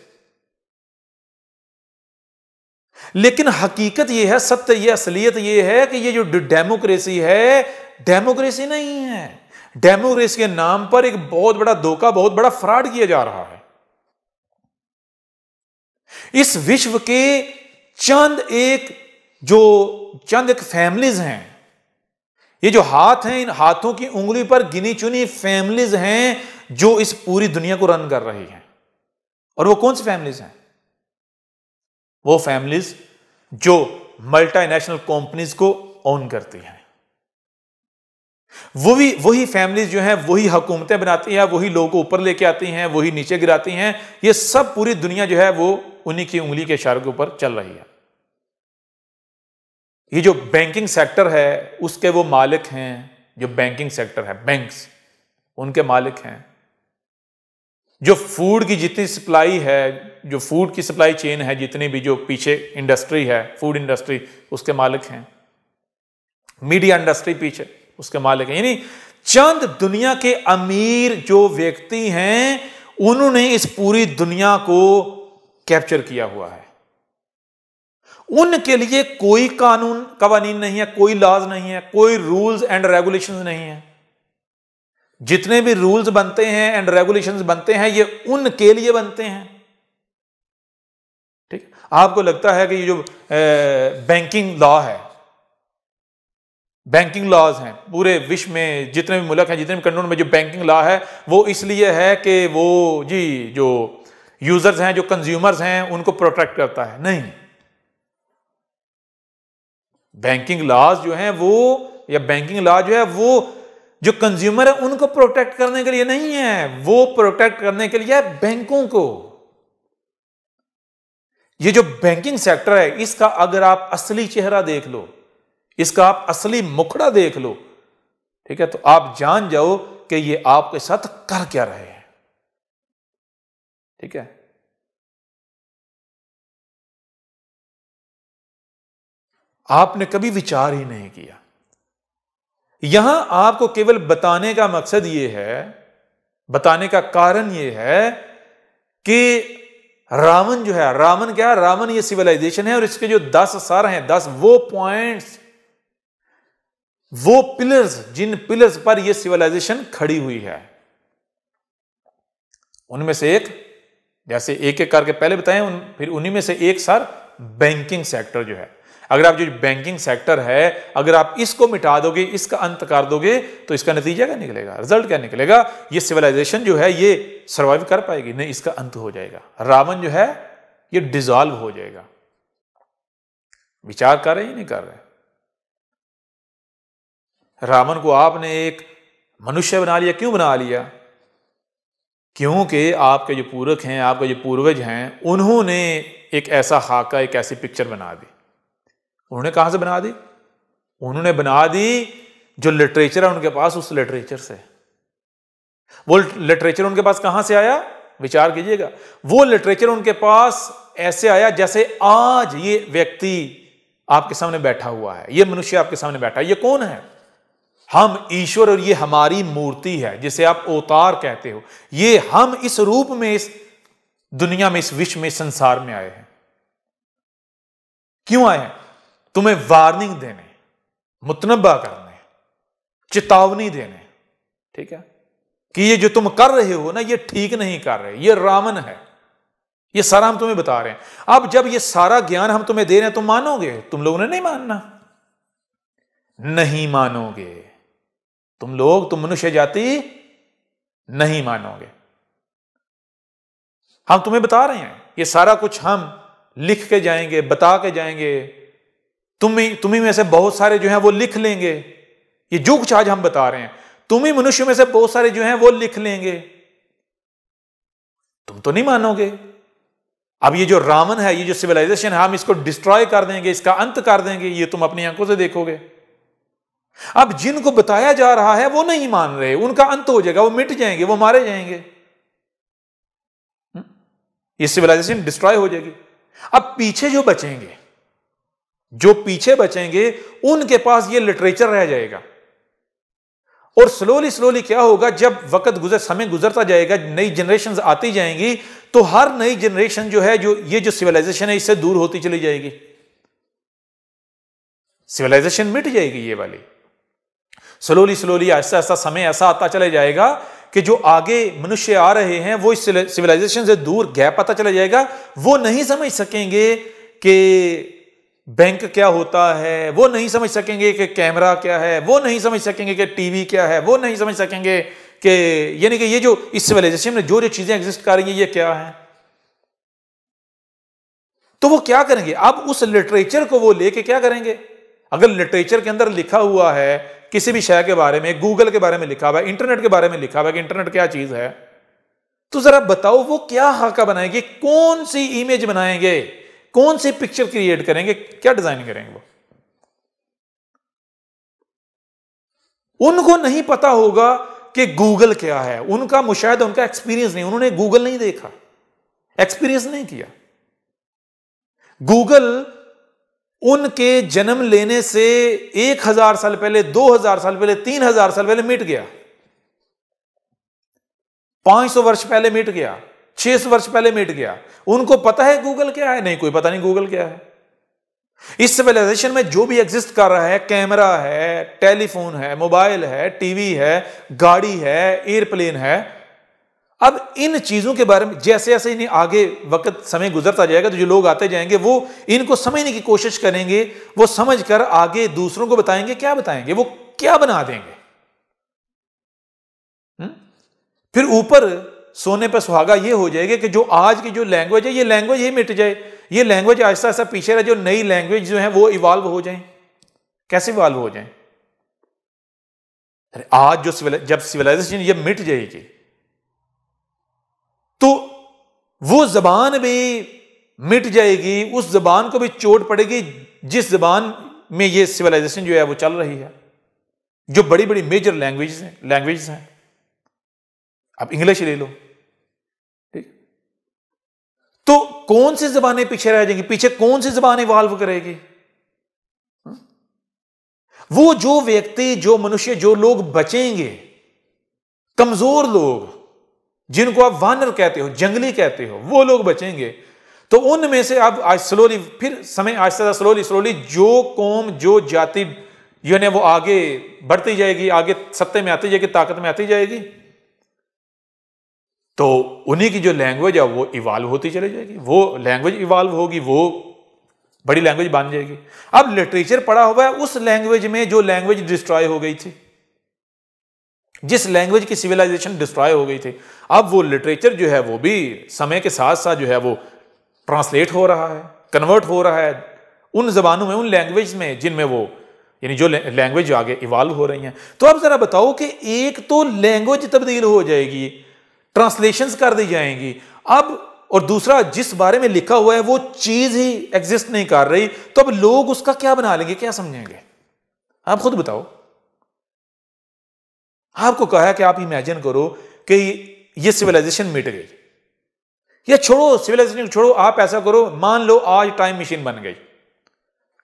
लेकिन हकीकत यह है, सत्य यह, असलियत यह है कि ये जो डेमोक्रेसी है, डेमोक्रेसी नहीं है। डेमोक्रेसी के नाम पर एक बहुत बड़ा धोखा, बहुत बड़ा फ्रॉड किया जा रहा है। इस विश्व के चंद एक फैमिलीज हैं, ये जो हाथ हैं, इन हाथों की उंगली पर गिनी चुनी फैमिलीज हैं जो इस पूरी दुनिया को रन कर रही हैं। और वो कौन सी फैमिलीज हैं? वो फैमिलीज जो मल्टीनेशनल कंपनीज को ओन करती हैं। वही फैमिलीज जो हैं, वही हुकूमतें बनाती हैं, वही लोगों को ऊपर लेके आती हैं, वही नीचे गिराती हैं। ये सब पूरी दुनिया जो है वो उन्हीं की उंगली के इशारे के ऊपर चल रही है। ये जो बैंकिंग सेक्टर है, उसके वो मालिक हैं, जो बैंकिंग सेक्टर है, बैंक्स, उनके मालिक हैं। जो फूड की जितनी सप्लाई है, जो फूड की सप्लाई चेन है, जितनी भी जो पीछे इंडस्ट्री है, फूड इंडस्ट्री, उसके मालिक हैं। मीडिया इंडस्ट्री पीछे, उसके मालिक हैं। यानी चंद दुनिया के अमीर जो व्यक्ति हैं, उन्होंने इस पूरी दुनिया को कैप्चर किया हुआ है। उनके लिए कोई कवानीन नहीं है, कोई लॉज नहीं है, कोई रूल्स एंड रेगुलेशंस नहीं है। जितने भी रूल्स बनते हैं एंड रेगुलेशंस बनते हैं, ये उनके लिए बनते हैं। ठीक, आपको लगता है कि ये जो बैंकिंग लॉ है, बैंकिंग लॉज हैं पूरे विश्व में, जितने भी मुल्क हैं, जितने भी कंट्रोल में जो बैंकिंग लॉ है, वो इसलिए है कि वो जो यूजर्स हैं, जो कंज्यूमर्स हैं, उनको प्रोटेक्ट करता है? नहीं, बैंकिंग लॉज जो हैं वो, या बैंकिंग लॉ जो है वो, जो कंज्यूमर है उनको प्रोटेक्ट करने के लिए नहीं है, वो प्रोटेक्ट करने के लिए है बैंकों को। ये जो बैंकिंग सेक्टर है, इसका अगर आप असली चेहरा देख लो, इसका आप असली मुखड़ा देख लो, ठीक है, तो आप जान जाओ कि ये आपके साथ कर क्या रहे हैं। ठीक है, आपने कभी विचार ही नहीं किया। यहां आपको केवल बताने का मकसद यह है, बताने का कारण यह है कि रावण जो है, रावण क्या है? रावण ये सिविलाइजेशन है, और इसके जो 10 सर हैं, 10 वो पॉइंट्स, वो पिलर्स, जिन पिलर्स पर यह सिविलाइजेशन खड़ी हुई है, उनमें से एक, जैसे एक एक करके पहले बताएं, फिर उन्हीं में से एक सर बैंकिंग सेक्टर जो है। अगर आप जो बैंकिंग सेक्टर है, अगर आप इसको मिटा दोगे, इसका अंत कर दोगे, तो इसका नतीजा क्या निकलेगा? रिजल्ट क्या निकलेगा? ये सिविलाइजेशन जो है ये सर्वाइव कर पाएगी? नहीं, इसका अंत हो जाएगा। रावण जो है ये डिसॉल्व हो जाएगा। विचार कर रहे ही नहीं कर रहे? रावण को आपने एक मनुष्य बना लिया। क्यों बना लिया? क्योंकि आपके जो पूर्वज हैं, आपके जो पूर्वज हैं, उन्होंने एक ऐसा खाका, एक ऐसी पिक्चर बना दी। उन्होंने कहां से बना दी? उन्होंने बना दी जो लिटरेचर है उनके पास, उस लिटरेचर से। वो लिटरेचर उनके पास कहां से आया? विचार कीजिएगा। वो लिटरेचर उनके पास ऐसे आया जैसे आज ये व्यक्ति आपके सामने बैठा हुआ है, ये मनुष्य आपके सामने बैठा है। ये कौन है? हम ईश्वर, और ये हमारी मूर्ति है, जिसे आप अवतार कहते हो। ये हम इस रूप में इस दुनिया में, इस विश्व में, संसार में आए हैं। क्यों आए हैं? तुम्हें वार्निंग देने, मुतनब्बा करने, चेतावनी देने, ठीक है, कि ये जो तुम कर रहे हो ना ये ठीक नहीं कर रहे, ये रावण है, ये सारा हम तुम्हें बता रहे हैं। अब जब ये सारा ज्ञान हम तुम्हें दे रहे हैं तुम मानोगे? तुम लोगों ने नहीं मानना, नहीं मानोगे तुम लोग, तुम मनुष्य जाति नहीं मानोगे। हम तुम्हें बता रहे हैं, ये सारा कुछ हम लिख के जाएंगे, बता के जाएंगे, तुम्ही में से बहुत सारे जो हैं वो लिख लेंगे। ये जो कुछ आज हम बता रहे हैं, तुम्ही मनुष्य में से बहुत सारे जो हैं वो लिख लेंगे, तुम तो नहीं मानोगे। अब ये जो रावण है, ये जो सिविलाइजेशन है, हम इसको डिस्ट्रॉय कर देंगे, इसका अंत कर देंगे, ये तुम अपनी आंखों से देखोगे। अब जिनको बताया जा रहा है वो नहीं मान रहे, उनका अंत हो जाएगा, वो मिट जाएंगे, वो मारे जाएंगे, ये सिविलाइजेशन डिस्ट्रॉय हो जाएगी। अब पीछे जो बचेंगे, जो पीछे बचेंगे, उनके पास ये लिटरेचर रह जाएगा। और स्लोली स्लोली क्या होगा, जब वक्त समय गुजरता जाएगा, नई जनरेशन आती जाएंगी, तो हर नई जनरेशन जो है, जो ये जो सिविलाइजेशन है, इससे दूर होती चली जाएगी, सिविलाइजेशन मिट जाएगी ये वाली। स्लोली स्लोली ऐसा ऐसा समय ऐसा आता चला जाएगा कि जो आगे मनुष्य आ रहे हैं वो इस सिविलाइजेशन से दूर, गैप आता चला जाएगा। वो नहीं समझ सकेंगे कि बैंक क्या होता है, वो नहीं समझ सकेंगे कि कैमरा क्या है, वो नहीं समझ सकेंगे कि टीवी क्या है, वो नहीं समझ सकेंगे कि यानी कि ये जो इस सिविलाइजेशन में जो जो चीजें एग्जिस्ट कर रही हैं ये क्या है। तो वो क्या करेंगे, अब उस लिटरेचर को वो लेके क्या करेंगे। अगर लिटरेचर के अंदर लिखा हुआ है किसी भी शय के बारे में, गूगल के बारे में लिखा हुआ है, इंटरनेट के बारे में लिखा हुआ है कि इंटरनेट क्या चीज है, तो जरा बताओ वो क्या खाका बनाएंगे, कौन सी इमेज बनाएंगे, कौन सी पिक्चर क्रिएट करेंगे, क्या डिजाइन करेंगे वो। उनको नहीं पता होगा कि गूगल क्या है, उनका मुशाहिदा, उनका एक्सपीरियंस नहीं, उन्होंने गूगल नहीं देखा, एक्सपीरियंस नहीं किया। गूगल उनके जन्म लेने से 1000 साल पहले, 2000 साल पहले, 3000 साल पहले मिट गया, 500 वर्ष पहले मिट गया, 600 वर्ष पहले मिट गया। उनको पता है गूगल क्या है? नहीं, कोई पता नहीं गूगल क्या है। इस सिविलाइजेशन में जो भी एग्जिस्ट कर रहा है, कैमरा है, टेलीफोन है, मोबाइल है, टीवी है, गाड़ी है, एयरप्लेन है, अब इन चीजों के बारे में जैसे जैसे इन्हें आगे वक्त समय गुजरता जाएगा तो जो लोग आते जाएंगे वो इनको समझने की कोशिश करेंगे, वो समझकर आगे दूसरों को बताएंगे। क्या बताएंगे? वो क्या बना देंगे। फिर ऊपर सोने पर सुहागा ये हो जाएगा कि जो आज की जो लैंग्वेज है ये लैंग्वेज ही मिट जाए, ये लैंग्वेज ऐसा ऐसा पीछे रहे, जो नई लैंग्वेज जो है वो इवॉल्व हो जाए। कैसे इवॉल्व हो जाए? आज जो जब सिविलाइजेशन ये मिट जाएगी तो वो जबान भी मिट जाएगी, उस जबान को भी चोट पड़ेगी जिस जबान में ये सिविलाइजेशन जो है वो चल रही है, जो बड़ी बड़ी मेजर लैंग्वेज हैं। अब इंग्लिश ले लो, ठीक, तो कौन सी जबानें पीछे रह जाएंगी? पीछे कौन सी जबान इवॉल्व करेगी? वो जो व्यक्ति, जो मनुष्य, जो लोग बचेंगे, कमजोर लोग जिनको आप वानर कहते हो, जंगली कहते हो, वो लोग बचेंगे। तो उनमें से अब आज स्लोली, फिर समय आहिस्ता स्लोली स्लोली जो कौम, जो जाति जो है वो आगे बढ़ती जाएगी, आगे सत्ते में आती जाएगी, ताकत में आती जाएगी, तो उन्हीं की जो लैंग्वेज है वो इवॉल्व होती चली जाएगी। वो लैंग्वेज इवॉल्व होगी, वो बड़ी लैंग्वेज बन जाएगी। अब लिटरेचर पड़ा हुआ है उस लैंग्वेज में जो लैंग्वेज डिस्ट्रॉय हो गई थी, जिस लैंग्वेज की सिविलाइजेशन डिस्ट्रॉय हो गई थी, अब वो लिटरेचर जो है वो भी समय के साथ साथ जो है वो ट्रांसलेट हो रहा है, कन्वर्ट हो रहा है उन जबानों में, उन लैंग्वेज में जिनमें वो, यानी जो लैंग्वेज आगे इवॉल्व हो रही हैं। तो अब जरा बताओ कि एक तो लैंग्वेज तब्दील हो जाएगी, ट्रांसलेशंस कर दी जाएंगी, अब और दूसरा जिस बारे में लिखा हुआ है वो चीज ही एग्जिस्ट नहीं कर रही, तो अब लोग उसका क्या बना लेंगे, क्या समझेंगे? आप खुद बताओ। आपको कहा है कि आप इमेजिन करो कि ये सिविलाइजेशन मिट गई, या छोड़ो सिविलाइजेशन छोड़ो, आप ऐसा करो, मान लो आज टाइम मशीन बन गई,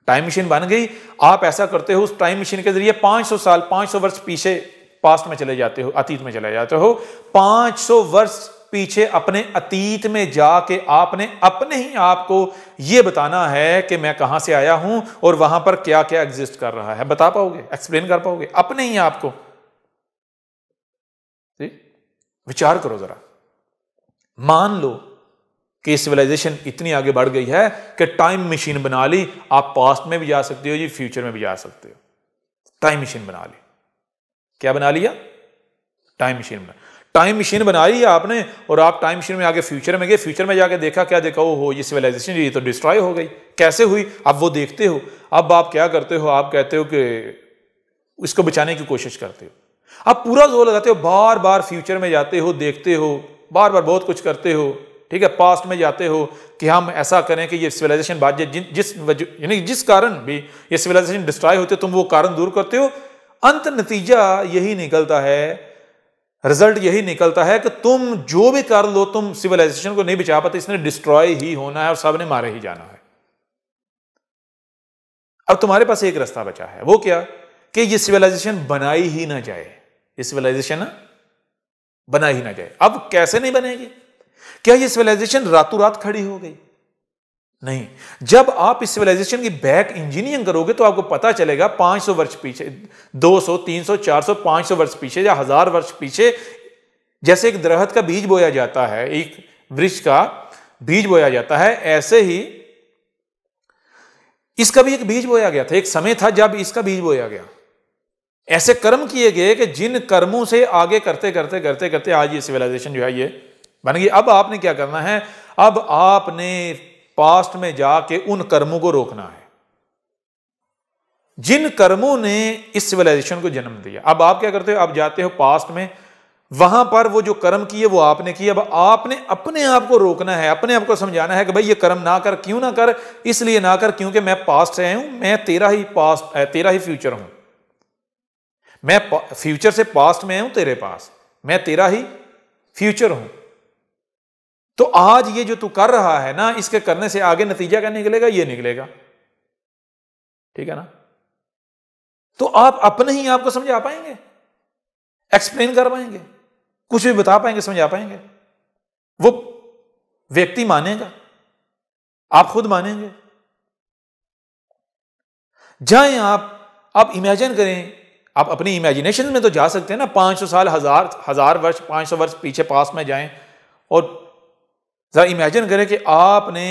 टाइम मशीन बन गई, आप ऐसा करते हो, उस टाइम मशीन के जरिए 500 साल, 500 वर्ष पीछे पास्ट में चले जाते हो, अतीत में चले जाते हो, 500 वर्ष पीछे अपने अतीत में जाके आपने अपने ही आप को यह बताना है कि मैं कहां से आया हूं और वहां पर क्या क्या एग्जिस्ट कर रहा है। बता पाओगे? एक्सप्लेन कर पाओगे अपने ही आप को? विचार करो जरा। मान लो कि सिविलाइजेशन इतनी आगे बढ़ गई है कि टाइम मशीन बना ली, आप पास्ट में भी जा सकते हो जी, फ्यूचर में भी जा सकते हो। टाइम मशीन बना ली। क्या बना लिया? टाइम मशीन बना। टाइम मशीन बना ली आपने और आप टाइम मशीन में आगे फ्यूचर में गए। फ्यूचर में जाके देखा, क्या देखा? हो ये सिविलाइजेशन ये तो डिस्ट्रॉय हो गई। कैसे हुई? अब वो देखते हो। अब आप क्या करते हो? आप कहते हो कि इसको बचाने की कोशिश करते हो। आप पूरा जोर लगाते हो, बार बार फ्यूचर में जाते हो, देखते हो, बार बार बहुत कुछ करते हो। ठीक है, पास्ट में जाते हो कि हम ऐसा करें कि ये सिविलाइजेशन बाद जिस कारण भी ये सिविलाइजेशन डिस्ट्रॉय होते, तुम वो कारण दूर करते हो। अंत नतीजा यही निकलता है, रिजल्ट यही निकलता है कि तुम जो भी कर लो, तुम सिविलाइजेशन को नहीं बचा पाते। इसने डिस्ट्रॉय ही होना है और सबने मारे ही जाना है। अब तुम्हारे पास एक रास्ता बचा है, वो क्या? कि ये सिविलाइजेशन बनाई ही ना जाए। ये सिविलाइजेशन बनाई ही ना जाए। अब कैसे नहीं बनेगी? क्या ये सिविलाइजेशन रातों रात खड़ी हो गई? नहीं। जब आप इस सिविलाइजेशन की बैक इंजीनियरिंग करोगे तो आपको पता चलेगा 500 वर्ष पीछे, 200, 300, 400, 500 वर्ष पीछे या 1000 वर्ष पीछे, जैसे एक दरख्त का बीज बोया जाता है, एक वृक्ष का बीज बोया जाता है, ऐसे ही इसका भी एक बीज बोया गया था। एक समय था जब इसका बीज बोया गया। ऐसे कर्म किए गए कि जिन कर्मों से आगे करते करते करते करते आज ये सिविलाइजेशन जो है ये बन गई। अब आपने क्या करना है? अब आपने पास्ट में जाके उन कर्मों को रोकना है जिन कर्मों ने इस सिविलाइजेशन को जन्म दिया। अब आप क्या करते हो? आप जाते हो पास्ट में, वहां पर वो जो कर्म किए वो आपने किए। अब आपने अपने आप को रोकना है, अपने आप को समझाना है कि भाई ये कर्म ना कर। क्यों ना कर? इसलिए ना कर क्योंकि मैं पास्ट से आया हूं, मैं तेरा ही पास्ट है, तेरा ही फ्यूचर हूं। मैं फ्यूचर से पास्ट में हूं तेरे पास, मैं तेरा ही फ्यूचर हूं। तो आज ये जो तू कर रहा है ना, इसके करने से आगे नतीजा क्या निकलेगा? ये निकलेगा। ठीक है ना? तो आप अपने ही आप को समझा पाएंगे, एक्सप्लेन कर पाएंगे, कुछ भी बता पाएंगे, समझा पाएंगे? वो व्यक्ति मानेगा, आप खुद मानेंगे। जाएं आप इमेजिन करें, आप अपनी इमेजिनेशन में तो जा सकते हैं ना। 500 साल, हजार वर्ष, 500 वर्ष पीछे पास में जाएं और जरा इमेजिन करें कि आपने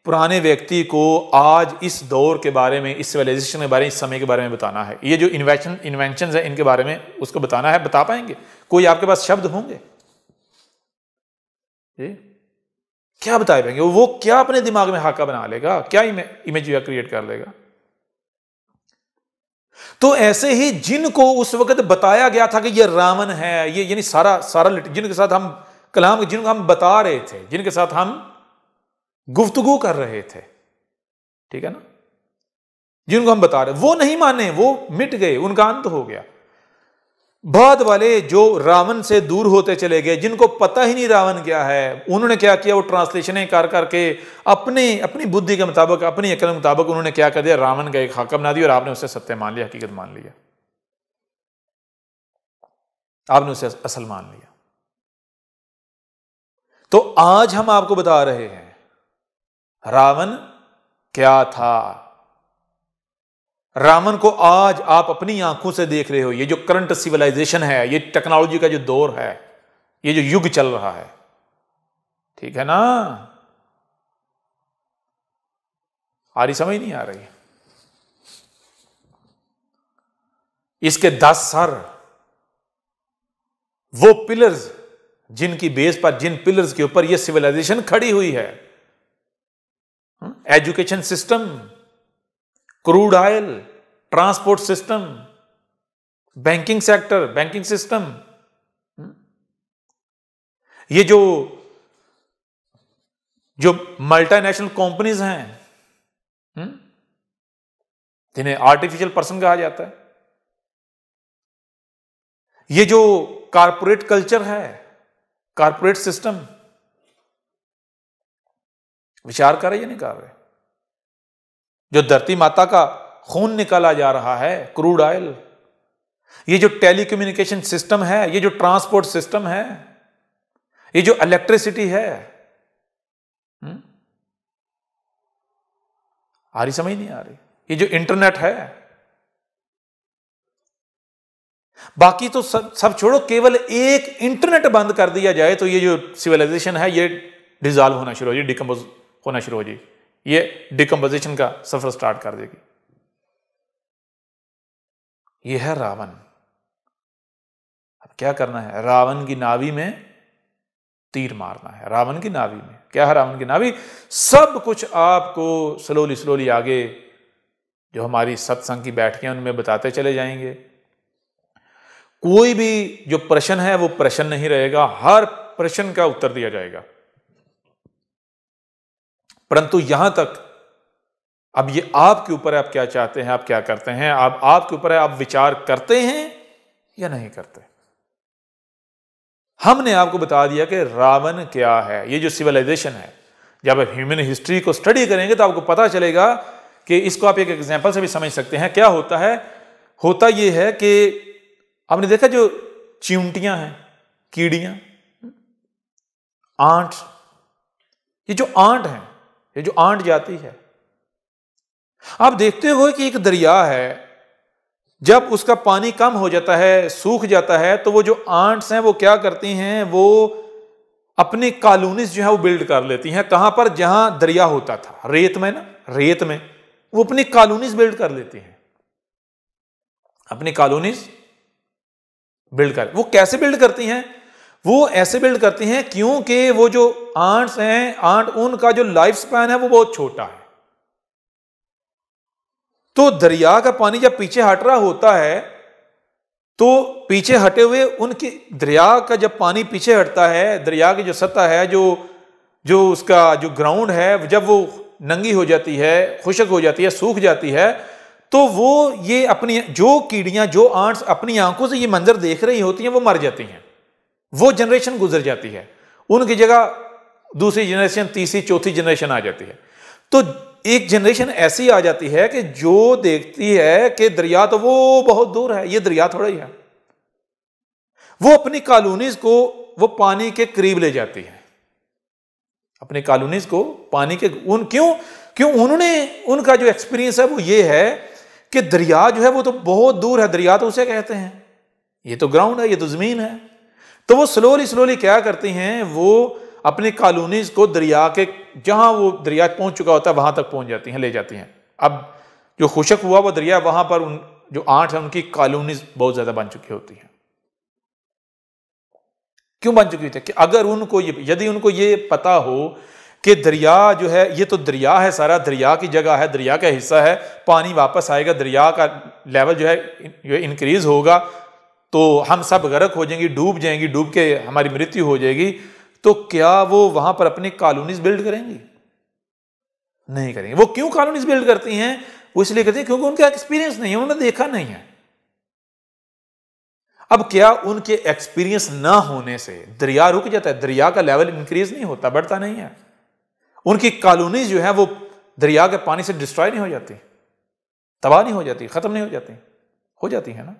पुराने व्यक्ति को आज इस दौर के बारे में, इस सिविलाइजेशन के बारे में, इस समय के बारे में बताना है। ये जो इन्वेंशंस है इनके बारे में उसको बताना है। बता पाएंगे? कोई आपके पास शब्द होंगे? क्या बता पाएंगे? वो क्या अपने दिमाग में हाका बना लेगा? क्या इमेज क्रिएट कर लेगा? तो ऐसे ही जिनको उस वक्त बताया गया था कि ये रावण है, ये यानी सारा जिनके साथ हम कलाम, जिनको हम बता रहे थे, जिनके साथ हम गुफ्तगू कर रहे थे, ठीक है ना, जिनको हम बता रहे, वो नहीं माने, वो मिट गए, उनका अंत हो गया। बाद वाले जो रावण से दूर होते चले गए, जिनको पता ही नहीं रावण क्या है, उन्होंने क्या किया? वो ट्रांसलेशनें कर करके अपनी बुद्धि के मुताबिक, अपनी अकल के मुताबिक उन्होंने क्या कर दिया? रावण का एक खाका बना दिया और आपने उसे सत्य मान लिया, हकीकत मान लिया, आपने उसे असल मान लिया। तो आज हम आपको बता रहे हैं रावण क्या था। रावण को आज आप अपनी आंखों से देख रहे हो। ये जो करंट सिविलाइजेशन है, ये टेक्नोलॉजी का जो दौर है, ये जो युग चल रहा है, ठीक है ना? आ रही समझ? नहीं आ रही? इसके 10 सर, वो पिलर्स जिनकी बेस पर, जिन पिलर्स के ऊपर ये सिविलाइजेशन खड़ी हुई है। Education system, crude oil, transport system, banking sector, banking system, ये जो मल्टीनेशनल कंपनीज हैं, जिन्हें आर्टिफिशियल पर्सन कहा जाता है, ये जो कारपोरेट कल्चर है, कारपोरेट सिस्टम, विचार कर रहे या नहीं कर रहे? जो धरती माता का खून निकाला जा रहा है, क्रूड ऑयल, ये जो टेलीकम्युनिकेशन सिस्टम है, ये जो ट्रांसपोर्ट सिस्टम है, ये जो इलेक्ट्रिसिटी है, आ रही समझ नहीं आ रही, ये जो इंटरनेट है, बाकी तो सब छोड़ो, केवल एक इंटरनेट बंद कर दिया जाए तो ये जो सिविलाइजेशन है ये डिसॉल्व होना शुरू हो जाए, डिकम्पोज होना शुरू हो जाए, ये डिकम्पोजिशन का सफर स्टार्ट कर देगी। ये है रावण। अब क्या करना है? रावण की नाभि में तीर मारना है। रावण की नाभि में क्या है? रावण की नाभि। सब कुछ आपको स्लोली स्लोली आगे जो हमारी सत्संग की बैठकें उनमें बताते चले जाएंगे। कोई भी जो प्रश्न है वो प्रश्न नहीं रहेगा, हर प्रश्न का उत्तर दिया जाएगा। परंतु यहां तक अब ये आपके ऊपर है, आप क्या चाहते हैं, आप क्या करते हैं, आपके ऊपर है, आप विचार करते हैं या नहीं करते। हमने आपको बता दिया कि रावण क्या है। ये जो सिविलाइजेशन है, जब आप ह्यूमन हिस्ट्री को स्टडी करेंगे तो आपको पता चलेगा कि इसको आप एक एग्जांपल से भी समझ सकते हैं। क्या होता है? होता यह है कि आपने देखा जो चींटियां हैं, कीड़ियां, आंट, ये जो आंट है, ये जो आंट जाती है, आप देखते हो कि एक दरिया है, जब उसका पानी कम हो जाता है, सूख जाता है, तो वो जो आंट्स हैं वो क्या करती हैं, वो अपनी कॉलोनीज जो है वो बिल्ड कर लेती हैं। कहां पर? जहां दरिया होता था, रेत में ना, रेत में वो अपनी कॉलोनीज बिल्ड कर लेती हैं, अपनी कॉलोनीज बिल्ड कर। वो कैसे बिल्ड करती हैं? वो ऐसे बिल्ड करती हैं क्योंकि वो जो आंट्स हैं, आंट, उनका जो लाइफ स्पैन है वो बहुत छोटा है। तो दरिया का पानी जब पीछे हट रहा होता है, तो पीछे हटे हुए उनकी, दरिया का जब पानी पीछे हटता है, दरिया की जो सतह है, जो उसका जो ग्राउंड है, जब वो नंगी हो जाती है, खुश्क हो जाती है, सूख जाती है, तो वो ये अपनी जो कीड़ियां, जो आंट्स अपनी आंखों से ये मंजर देख रही होती हैं, वो मर जाती हैं। वो जनरेशन गुजर जाती है, उनकी जगह दूसरी जनरेशन, तीसरी, चौथी जनरेशन आ जाती है। तो एक जनरेशन ऐसी आ जाती है कि जो देखती है कि दरिया तो वो बहुत दूर है, ये दरिया थोड़ा ही है, वो अपनी कॉलोनीज को वो पानी के करीब ले जाती है, अपनी कॉलोनीज को पानी के क्यों उन्होंने, उनका जो एक्सपीरियंस है वो ये है कि दरिया जो है वो तो बहुत दूर है, दरिया तो उसे कहते हैं, ये तो ग्राउंड है, ये तो जमीन है। तो वो स्लोली स्लोली क्या करती हैं, वो अपनी कॉलोनीज को दरिया के, जहां वो दरिया पहुंच चुका होता है वहां तक पहुंच जाती हैं, ले जाती हैं। अब जो खुशक हुआ वो दरिया, वहां पर उन जो आंट है उनकी कॉलोनीज बहुत ज्यादा बन चुकी होती हैं। क्यों बन चुकी थी? कि अगर उनको यदि उनको ये पता हो कि दरिया जो है, ये तो दरिया है, सारा दरिया की जगह है, दरिया का हिस्सा है, पानी वापस आएगा, दरिया का लेवल जो है इंक्रीज होगा, तो हम सब गर्क हो जाएंगी, डूब जाएंगी, डूब के हमारी मृत्यु हो जाएगी, तो क्या वो वहां पर अपनी कॉलोनीज बिल्ड करेंगी? नहीं करेंगे। वो क्यों कॉलोनीज बिल्ड करती हैं? वो इसलिए करती हैं क्योंकि उनका एक्सपीरियंस नहीं है, उन्होंने देखा नहीं है। अब क्या उनके एक्सपीरियंस ना होने से दरिया रुक जाता है? दरिया का लेवल इंक्रीज नहीं होता, बढ़ता नहीं है। उनकी कॉलोनीज जो है वो दरिया के पानी से डिस्ट्रॉय नहीं हो जाती, तबाह नहीं हो जाती, खत्म नहीं हो जाती, हो जाती है ना।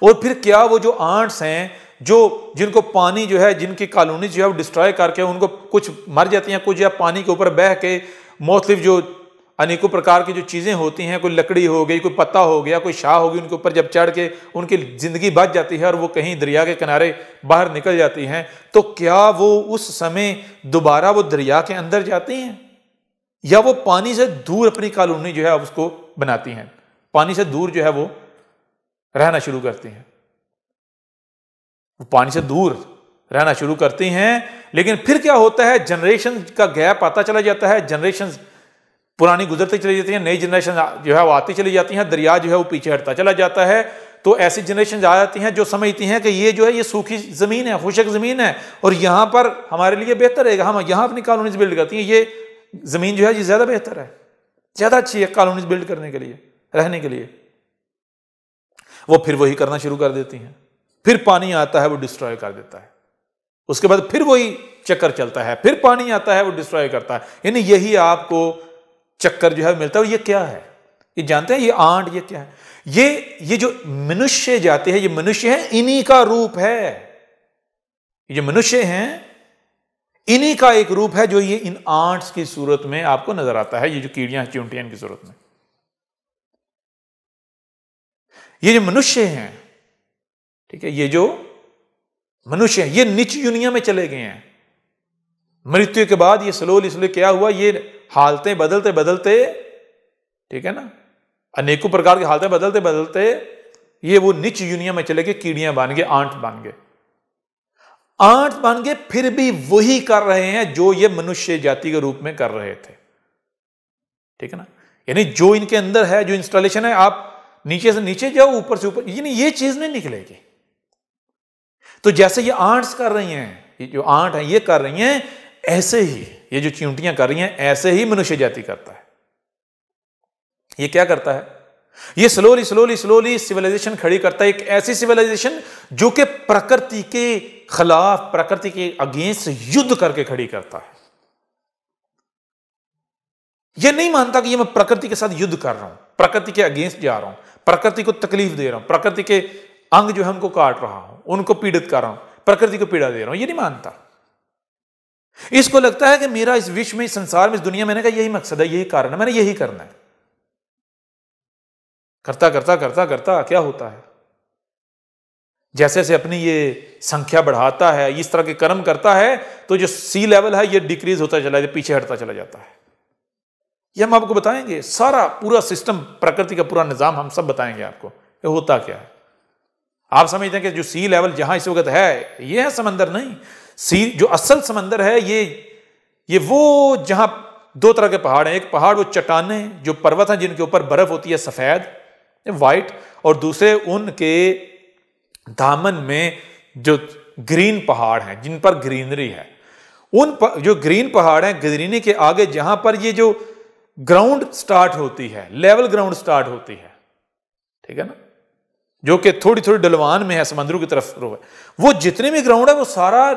और फिर क्या वो जो आंट्स हैं, जो जिनको पानी जो है, जिनकी कॉलोनी जो है वो डिस्ट्रॉय करके उनको कुछ मर जाती हैं, कुछ या पानी के ऊपर बह के मुख्तलिफ जो अनेकों प्रकार की जो चीज़ें होती हैं, कोई लकड़ी हो गई, कोई पत्ता हो गया, कोई शाह होगी, उनके ऊपर जब चढ़ के उनकी ज़िंदगी बच जाती है और वो कहीं दरिया के किनारे बाहर निकल जाती हैं, तो क्या वो उस समय दोबारा वो दरिया के अंदर जाती हैं या वो पानी से दूर अपनी कॉलोनी जो है उसको बनाती हैं, पानी से दूर जो है वो रहना शुरू करती हैं? वो पानी से दूर रहना शुरू करती हैं, लेकिन फिर क्या होता है, जनरेशन का गैप आता चला जाता है, जनरेशन पुरानी गुजरती चली जाती है, नई जनरेशन जो है वो आती चली जाती है, दरिया जो है वो पीछे हटता चला जाता है। तो ऐसी जनरेशन आ जाती हैं जो समझती हैं कि ये जो है ये सूखी ज़मीन है, खुशक ज़मीन है और यहाँ पर हमारे लिए बेहतर रहेगा, हम यहाँ अपनी कॉलोनीज बिल्ड करती हैं, ये ज़मीन जो है ये ज़्यादा बेहतर है, ज़्यादा अच्छी है कॉलोनीज बिल्ड करने के लिए, रहने के लिए। वो फिर वही करना शुरू कर देती हैं, फिर पानी आता है वो डिस्ट्रॉय कर देता है, उसके बाद फिर वही चक्कर चलता है, फिर पानी आता है वो डिस्ट्रॉय करता है। यानी यही आपको चक्कर जो है मिलता है। और ये क्या है? ये जानते हैं ये आंट, ये क्या है? ये जो मनुष्य जाते हैं, ये मनुष्य है, इन्हीं का रूप है। ये जो मनुष्य हैं, इन्हीं का एक रूप है जो ये इन आंट्स की सूरत में आपको नजर आता है, ये जो कीड़ियां चिंटियां की सूरत में। ये जो मनुष्य हैं, ठीक है, ये जो मनुष्य हैं, ये नीच दुनिया में चले गए हैं। मृत्यु के बाद ये स्लोली क्या हुआ, ये हालतें बदलते बदलते, ठीक है ना, अनेकों प्रकार की हालतें बदलते बदलते ये वो नीच दुनिया में चले गए, कीड़ियां बन गए, आंट बन गए। आंट बन गए, फिर भी वही कर रहे हैं जो ये मनुष्य जाति के रूप में कर रहे थे, ठीक है ना। यानी जो इनके अंदर है, जो इंस्टॉलेशन है, आप नीचे से नीचे जाओ, ऊपर से ऊपर, यानी ये चीज नहीं निकलेगी। तो जैसे ये आंट्स कर रही हैं, ये जो आंट है ये कर रही हैं, ऐसे ही ये जो चींटियां कर रही हैं, ऐसे ही मनुष्य जाति करता है। ये क्या करता है, ये स्लोली सिविलाइजेशन खड़ी करता है, एक ऐसी सिविलाइजेशन जो कि प्रकृति के खिलाफ, प्रकृति के अगेंस्ट युद्ध करके खड़ी करता है। यह नहीं मानता कि ये मैं प्रकृति के साथ युद्ध कर रहा हूं, प्रकृति के अगेंस्ट जा रहा हूं, प्रकृति को तकलीफ दे रहा हूं, प्रकृति के अंग जो है उनको काट रहा हूं, उनको पीड़ित कर रहा हूं, प्रकृति को पीड़ा दे रहा हूं, ये नहीं मानता। इसको लगता है कि मेरा इस विश्व में, इस संसार में, इस दुनिया में का यही मकसद है, यही कारण है, मैंने यही करना है। करता करता करता करता क्या होता है, जैसे जैसे अपनी ये संख्या बढ़ाता है, इस तरह के कर्म करता है, तो जो सी लेवल है ये डिक्रीज होता चला जाता है, पीछे हटता चला जाता है। ये हम आपको बताएंगे, सारा पूरा सिस्टम, प्रकृति का पूरा निजाम हम सब बताएंगे आपको ये होता क्या है। आप समझते हैं कि जो सी लेवल जहां इस वक्त है, ये है समंदर नहीं। सी जो असल समंदर है, ये वो जहां दो तरह के पहाड़ हैं। एक पहाड़ वो चट्टाने जो पर्वत हैं जिनके ऊपर बर्फ होती है सफेद व्हाइट, और दूसरे उनके दामन में जो ग्रीन पहाड़ हैं जिन पर ग्रीनरी है। उन जो ग्रीन पहाड़ हैं, ग्रीनरी के आगे जहां पर ये जो ग्राउंड स्टार्ट होती है, लेवल ग्राउंड स्टार्ट होती है, ठीक है ना, जो कि थोड़ी थोड़ी ढलवान में है, समंदरों की तरफ है, वो जितने भी ग्राउंड है वो सारा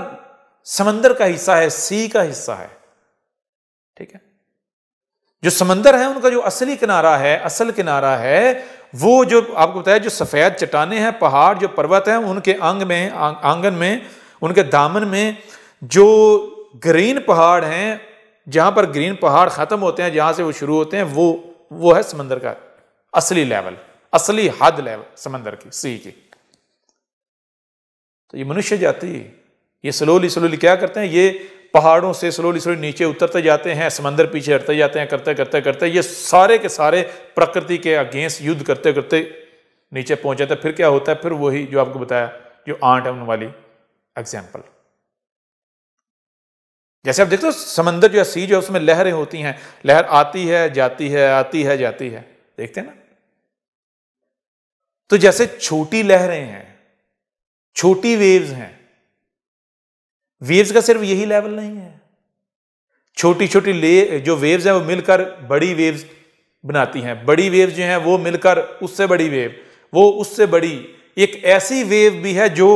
समंदर का हिस्सा है, सी का हिस्सा है, ठीक है। जो समंदर है उनका जो असली किनारा है, असल किनारा है, वो जो आपको बताया, जो सफेद चट्टाने हैं, पहाड़, जो पर्वत हैं, उनके आंगन में, उनके दामन में जो ग्रीन पहाड़ हैं, जहां पर ग्रीन पहाड़ खत्म होते हैं, जहां से वो शुरू होते हैं, वो है समंदर का असली लेवल, असली हद लेवल समंदर की, सी की। तो ये मनुष्य जाति ये स्लोली क्या करते हैं, ये पहाड़ों से स्लोली नीचे उतरते जाते हैं, समंदर पीछे हटते जाते हैं, करते करते करते ये सारे के सारे प्रकृति के अगेंस्ट युद्ध करते करते नीचे पहुंच जाते हैं। फिर क्या होता है, फिर वही जो आपको बताया, जो आंट है उन वाली एग्जाम्पल। जैसे आप देखते हो समंदर जो है, सी जो है, उसमें लहरें होती हैं, लहर आती है जाती है, आती है जाती है, देखते हैं ना। तो जैसे छोटी लहरें हैं, छोटी वेव्स हैं, वेव्स का सिर्फ यही लेवल नहीं है, छोटी छोटी जो वेव्स हैं वो मिलकर बड़ी वेव्स बनाती हैं, बड़ी वेव्स जो हैं वो मिलकर उससे बड़ी वेव, वो उससे बड़ी एक ऐसी वेव भी है जो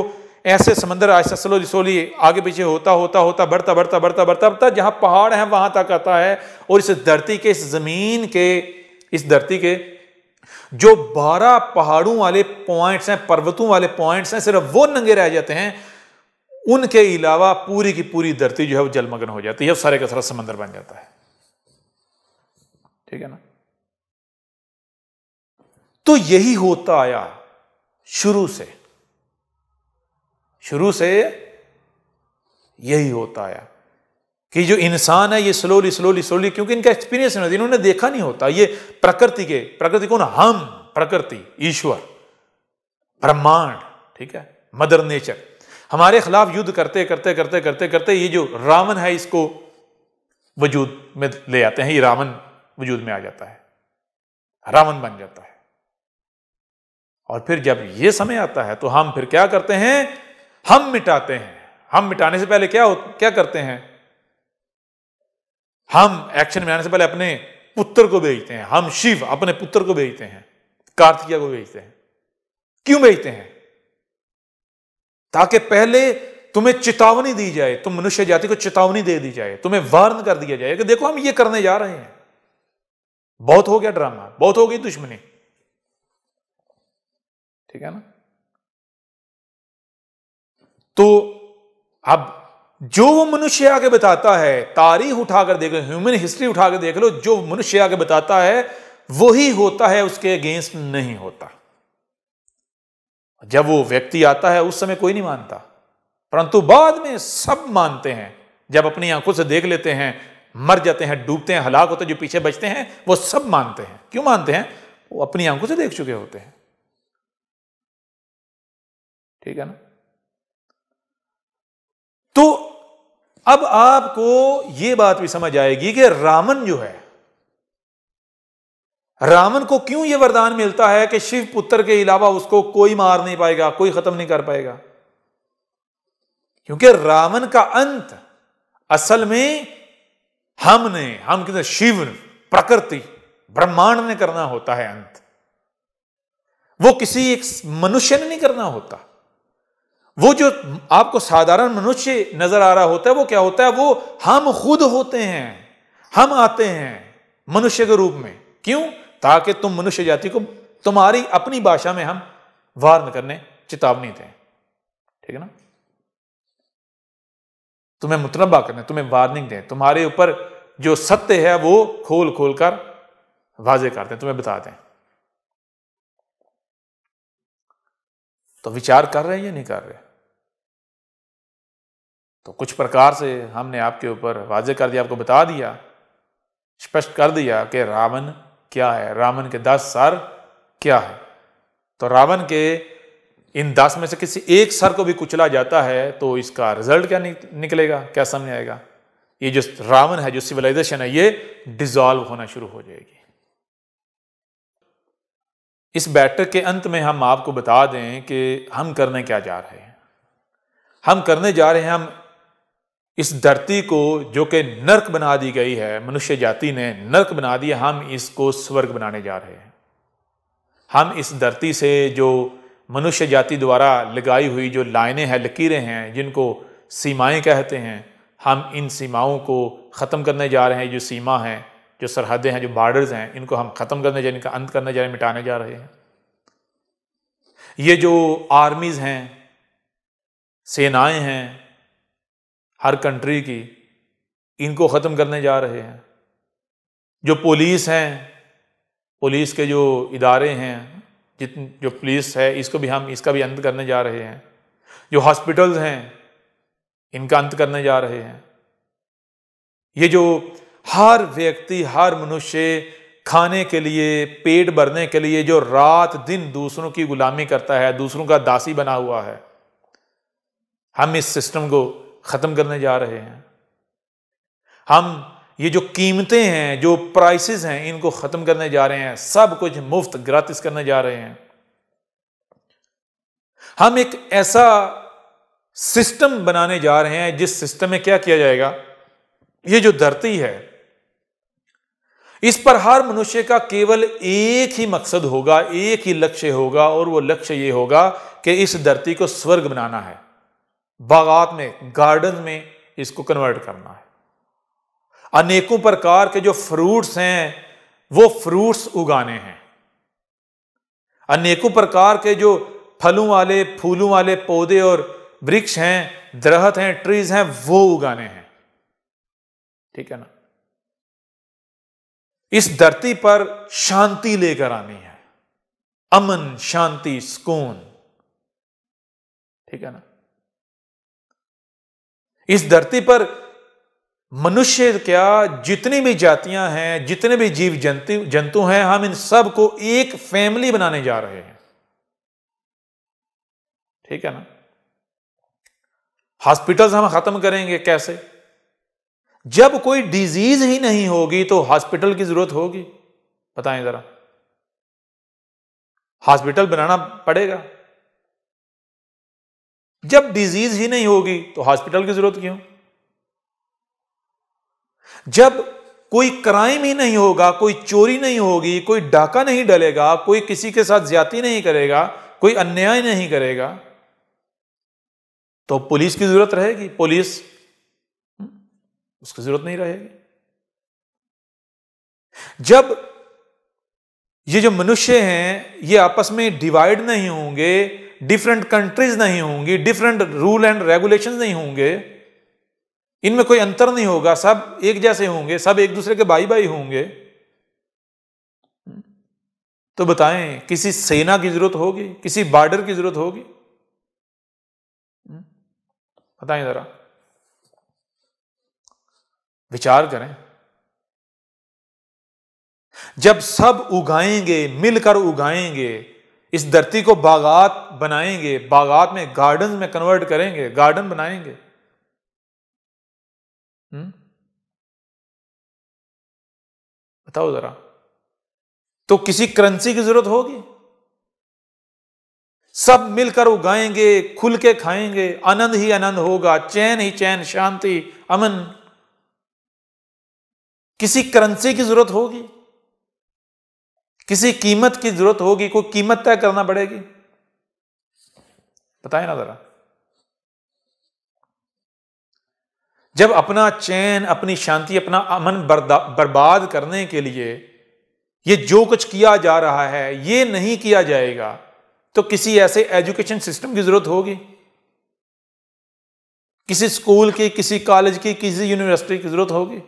ऐसे समंदर ऐसा स्लोली आगे पीछे होता होता होता बढ़ता बढ़ता बढ़ता बढ़ता बढ़ता जहां पहाड़ है वहां तक आता है। और इस धरती के, इस जमीन के, इस धरती के जो 12 पहाड़ों वाले पॉइंट्स हैं, पर्वतों वाले पॉइंट्स हैं, सिर्फ वो नंगे रह जाते हैं। उनके अलावा पूरी की पूरी धरती जो है वो जलमग्न हो जाती है, सारे का सारा समंदर बन जाता है, ठीक है ना। तो यही होता आया शुरू से यही होता आया कि जो इंसान है ये स्लोली, क्योंकि इनका एक्सपीरियंस नहीं होता, इन्होंने देखा नहीं होता। ये प्रकृति कौन, हम, प्रकृति, ईश्वर, ब्रह्मांड, ठीक है, मदर नेचर हमारे खिलाफ युद्ध करते करते करते करते करते ये जो रावण है इसको वजूद में ले आते हैं, ये रावण वजूद में आ जाता है, रावण बन जाता है। और फिर जब ये समय आता है तो हम फिर क्या करते हैं, हम मिटाते हैं। हम मिटाने से पहले क्या करते हैं, हम एक्शन में आने से पहले अपने पुत्र को भेजते हैं। हम शिव अपने पुत्र को भेजते हैं, कार्तिकेय को भेजते हैं। क्यों भेजते हैं, ताकि पहले तुम्हें चेतावनी दी जाए, तुम मनुष्य जाति को चेतावनी दे दी जाए, तुम्हें वार्न कर दिया जाए कि देखो हम ये करने जा रहे हैं, बहुत हो गया ड्रामा, बहुत हो गई दुश्मनी, ठीक है ना। तो अब जो वो मनुष्य आगे बताता है, तारीख उठाकर देख लो, ह्यूमन हिस्ट्री उठाकर देख लो, जो मनुष्य आगे बताता है वही होता है, उसके अगेंस्ट नहीं होता। जब वो व्यक्ति आता है उस समय कोई नहीं मानता, परंतु बाद में सब मानते हैं। जब अपनी आंखों से देख लेते हैं, मर जाते हैं, डूबते हैं, हलाक होते हैं, जो पीछे बचते हैं वो सब मानते हैं। क्यों मानते हैं? वो अपनी आंखों से देख चुके होते हैं। ठीक है ना? तो अब आपको यह बात भी समझ आएगी कि रावण जो है, रावण को क्यों यह वरदान मिलता है कि शिव पुत्र के अलावा उसको कोई मार नहीं पाएगा, कोई खत्म नहीं कर पाएगा। क्योंकि रावण का अंत असल में हम कहते शिव, प्रकृति, ब्रह्मांड ने करना होता है अंत। वो किसी एक मनुष्य ने नहीं करना होता। वो जो आपको साधारण मनुष्य नजर आ रहा होता है, वो क्या होता है? वो हम खुद होते हैं। हम आते हैं मनुष्य के रूप में। क्यों? ताकि तुम मनुष्य जाति को तुम्हारी अपनी भाषा में हम वार्न करने, चेतावनी दें। ठीक है ना? तुम्हें मुतनब्बा करने, तुम्हें वार्निंग दें, तुम्हारे ऊपर जो सत्य है वो खोल खोल कर वाजे करते हैं, तुम्हें बता दें। तो विचार कर रहे हैं या नहीं कर रहे? तो कुछ प्रकार से हमने आपके ऊपर वाजे कर दिया, आपको बता दिया, स्पष्ट कर दिया कि रावण क्या है, रावण के 10 सर क्या है। तो रावण के इन 10 में से किसी एक सर को भी कुचला जाता है तो इसका रिजल्ट क्या निकलेगा, क्या सामने आएगा? ये जो रावण है, जो सिविलाइजेशन है, ये डिसॉल्व होना शुरू हो जाएगी। इस बैठक के अंत में हम आपको बता दें कि हम करने क्या जा रहे हैं। हम करने जा रहे हैं, हम इस धरती को जो कि नर्क बना दी गई है, मनुष्य जाति ने नर्क बना दिया, हम इसको स्वर्ग बनाने जा रहे हैं। हम इस धरती से जो मनुष्य जाति द्वारा लगाई हुई जो लाइनें हैं, लकीरें हैं, जिनको सीमाएं कहते हैं, हम इन सीमाओं को ख़त्म करने जा रहे हैं। जो सीमा हैं, जो सरहदें हैं, जो बॉर्डर्स हैं, इनको हम ख़त्म करने जा रहे हैं, इनका अंत करने जा रहे हैं, मिटाने जा रहे हैं। ये जो आर्मीज़ हैं, सेनाएं हैं हर कंट्री की, इनको ख़त्म करने जा रहे हैं। जो पुलिस हैं, पुलिस के जो इदारे हैं, जो पुलिस है, इसका भी अंत करने जा रहे हैं। जो हॉस्पिटल्स हैं, इनका अंत करने जा रहे हैं। ये जो हर व्यक्ति, हर मनुष्य खाने के लिए, पेट भरने के लिए जो रात दिन दूसरों की गुलामी करता है, दूसरों का दासी बना हुआ है, हम इस सिस्टम को ख़त्म करने जा रहे हैं। हम ये जो कीमतें हैं, जो प्राइसेस हैं, इनको ख़त्म करने जा रहे हैं। सब कुछ मुफ्त, ग्रातिस करने जा रहे हैं। हम एक ऐसा सिस्टम बनाने जा रहे हैं जिस सिस्टम में क्या किया जाएगा, ये जो धरती है, इस पर हर मनुष्य का केवल एक ही मकसद होगा, एक ही लक्ष्य होगा, और वो लक्ष्य ये होगा कि इस धरती को स्वर्ग बनाना है। बागात में, गार्डन में इसको कन्वर्ट करना है। अनेकों प्रकार के जो फ्रूट्स हैं, वो फ्रूट्स उगाने हैं। अनेकों प्रकार के जो फलों वाले, फूलों वाले पौधे और वृक्ष हैं, दरख्त हैं, ट्रीज हैं, वो उगाने हैं। ठीक है ना? इस धरती पर शांति लेकर आनी है, अमन, शांति, सुकून। ठीक है ना? इस धरती पर मनुष्य क्या, जितनी भी जातियां हैं, जितने भी जीव जंतु हैं, हम इन सब को एक फैमिली बनाने जा रहे हैं। ठीक है ना? हॉस्पिटल्स हम खत्म करेंगे कैसे? जब कोई डिजीज ही नहीं होगी तो हॉस्पिटल की जरूरत होगी? बताएं जरा। हॉस्पिटल बनाना पड़ेगा। जब डिजीज ही नहीं होगी तो हॉस्पिटल की जरूरत क्यों? जब कोई क्राइम ही नहीं होगा, कोई चोरी नहीं होगी, कोई डाका नहीं डलेगा, कोई किसी के साथ ज्यादती नहीं करेगा, कोई अन्याय नहीं करेगा, तो पुलिस की जरूरत रहेगी? पुलिस, उसकी जरूरत नहीं रहेगी। जब ये जो मनुष्य हैं, ये आपस में डिवाइड नहीं होंगे, डिफरेंट कंट्रीज नहीं होंगी, डिफरेंट रूल एंड रेगुलेशंस नहीं होंगे, इनमें कोई अंतर नहीं होगा, सब एक जैसे होंगे, सब एक दूसरे के भाई भाई होंगे, तो बताएं किसी सेना की जरूरत होगी, किसी बॉर्डर की जरूरत होगी? बताएं जरा, विचार करें। जब सब उगाएंगे, मिलकर उगाएंगे, इस धरती को बागात बनाएंगे, बागात में गार्डन में कन्वर्ट करेंगे, गार्डन बनाएंगे, बताओ जरा, तो किसी करेंसी की जरूरत होगी? सब मिलकर उगाएंगे, खुल के खाएंगे, आनंद ही आनंद होगा, चैन ही चैन, शांति, अमन। किसी करेंसी की जरूरत होगी? किसी कीमत की जरूरत होगी? कोई कीमत तय करना पड़ेगी? बताएं ना जरा। जब अपना चैन, अपनी शांति, अपना अमन बर्बाद करने के लिए ये जो कुछ किया जा रहा है ये नहीं किया जाएगा, तो किसी ऐसे एजुकेशन सिस्टम की जरूरत होगी, किसी स्कूल की, किसी कॉलेज की, किसी यूनिवर्सिटी की जरूरत होगी।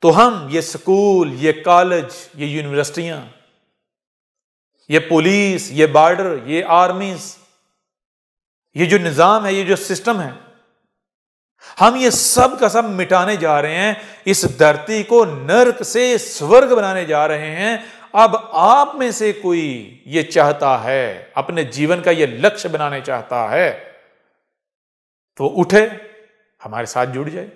तो हम ये स्कूल, ये कॉलेज, ये यूनिवर्सिटियां, ये पुलिस, ये बॉर्डर, ये आर्मीज, ये जो निजाम है, ये जो सिस्टम है, हम ये सब का सब मिटाने जा रहे हैं। इस धरती को नर्क से स्वर्ग बनाने जा रहे हैं। अब आप में से कोई ये चाहता है, अपने जीवन का ये लक्ष्य बनाने चाहता है, तो उठे, हमारे साथ जुड़ जाए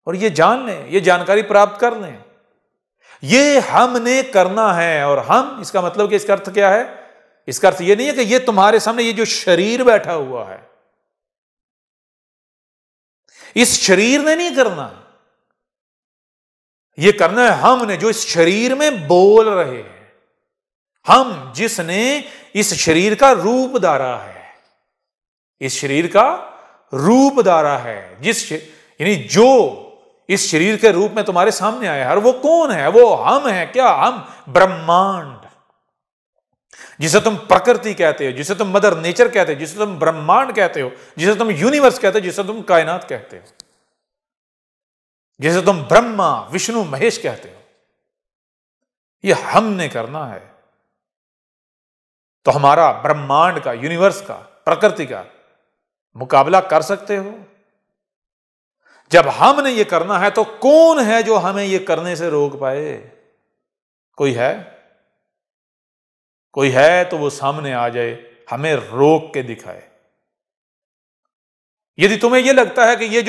और ये जान लें, ये जानकारी प्राप्त कर लें, ये हमने करना है। और हम, इसका मतलब कि इसका अर्थ क्या है? इसका अर्थ ये नहीं है कि ये तुम्हारे सामने ये जो शरीर बैठा हुआ है, इस शरीर ने नहीं करना, ये करना है हमने, जो इस शरीर में बोल रहे हैं, हम जिसने इस शरीर का रूप धारा है, इस शरीर का रूप धारा है, यानी जो इस शरीर के रूप में तुम्हारे सामने आया है, वो कौन है? वो हम है। क्या हम? ब्रह्मांड, जिसे तुम प्रकृति कहते हो, जिसे तुम मदर नेचर कहते हो, जिसे तुम ब्रह्मांड कहते हो, जिसे तुम यूनिवर्स कहते हो, जिसे तुम कायनात कहते हो, जिसे तुम ब्रह्मा, विष्णु, महेश कहते हो, ये हमने करना है। तो हमारा ब्रह्मांड का, यूनिवर्स का, प्रकृति का मुकाबला कर सकते हो? जब हमने ये करना है तो कौन है जो हमें ये करने से रोक पाए? कोई है? कोई है तो वो सामने आ जाए, हमें रोक के दिखाए। यदि तुम्हें यह लगता है कि ये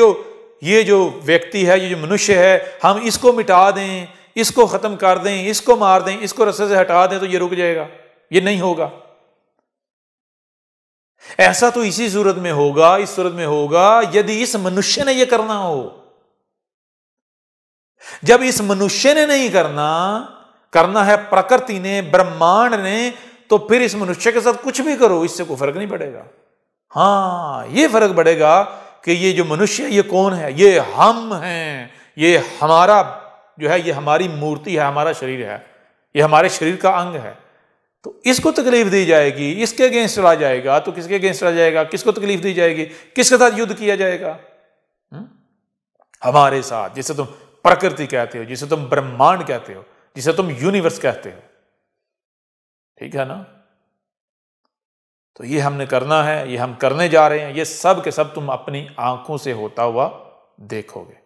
जो व्यक्ति है, ये जो मनुष्य है, हम इसको मिटा दें, इसको खत्म कर दें, इसको मार दें, इसको रास्ते से हटा दें तो ये रुक जाएगा, ये नहीं होगा। ऐसा तो इसी सूरत में होगा, इस सूरत में होगा यदि इस मनुष्य ने यह करना हो। जब इस मनुष्य ने नहीं करना है प्रकृति ने, ब्रह्मांड ने, तो फिर इस मनुष्य के साथ कुछ भी करो, इससे कोई फर्क नहीं पड़ेगा। हां, ये फर्क पड़ेगा कि ये जो मनुष्य, ये कौन है? ये हम हैं, ये हमारा जो है, ये हमारी मूर्ति है, हमारा शरीर है, ये हमारे शरीर का अंग है। तो इसको तकलीफ दी जाएगी, इसके अगेंस्ट चला जाएगा, तो किसके अगेंस्ट चला जाएगा? किसको तकलीफ दी जाएगी? किसके साथ युद्ध किया जाएगा? हमारे साथ, जिसे तुम प्रकृति कहते हो, जिसे तुम ब्रह्मांड कहते हो, जिसे तुम यूनिवर्स कहते हो। ठीक है ना? तो ये हमने करना है, ये हम करने जा रहे हैं, ये सब के सब तुम अपनी आंखों से होता हुआ देखोगे।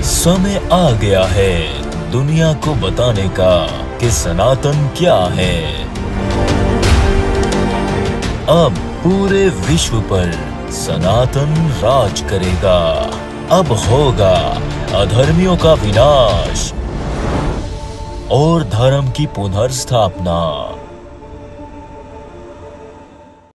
समय आ गया है दुनिया को बताने का कि सनातन क्या है। अब पूरे विश्व पर सनातन राज करेगा। अब होगा अधर्मियों का विनाश और धर्म की पुनर्स्थापना।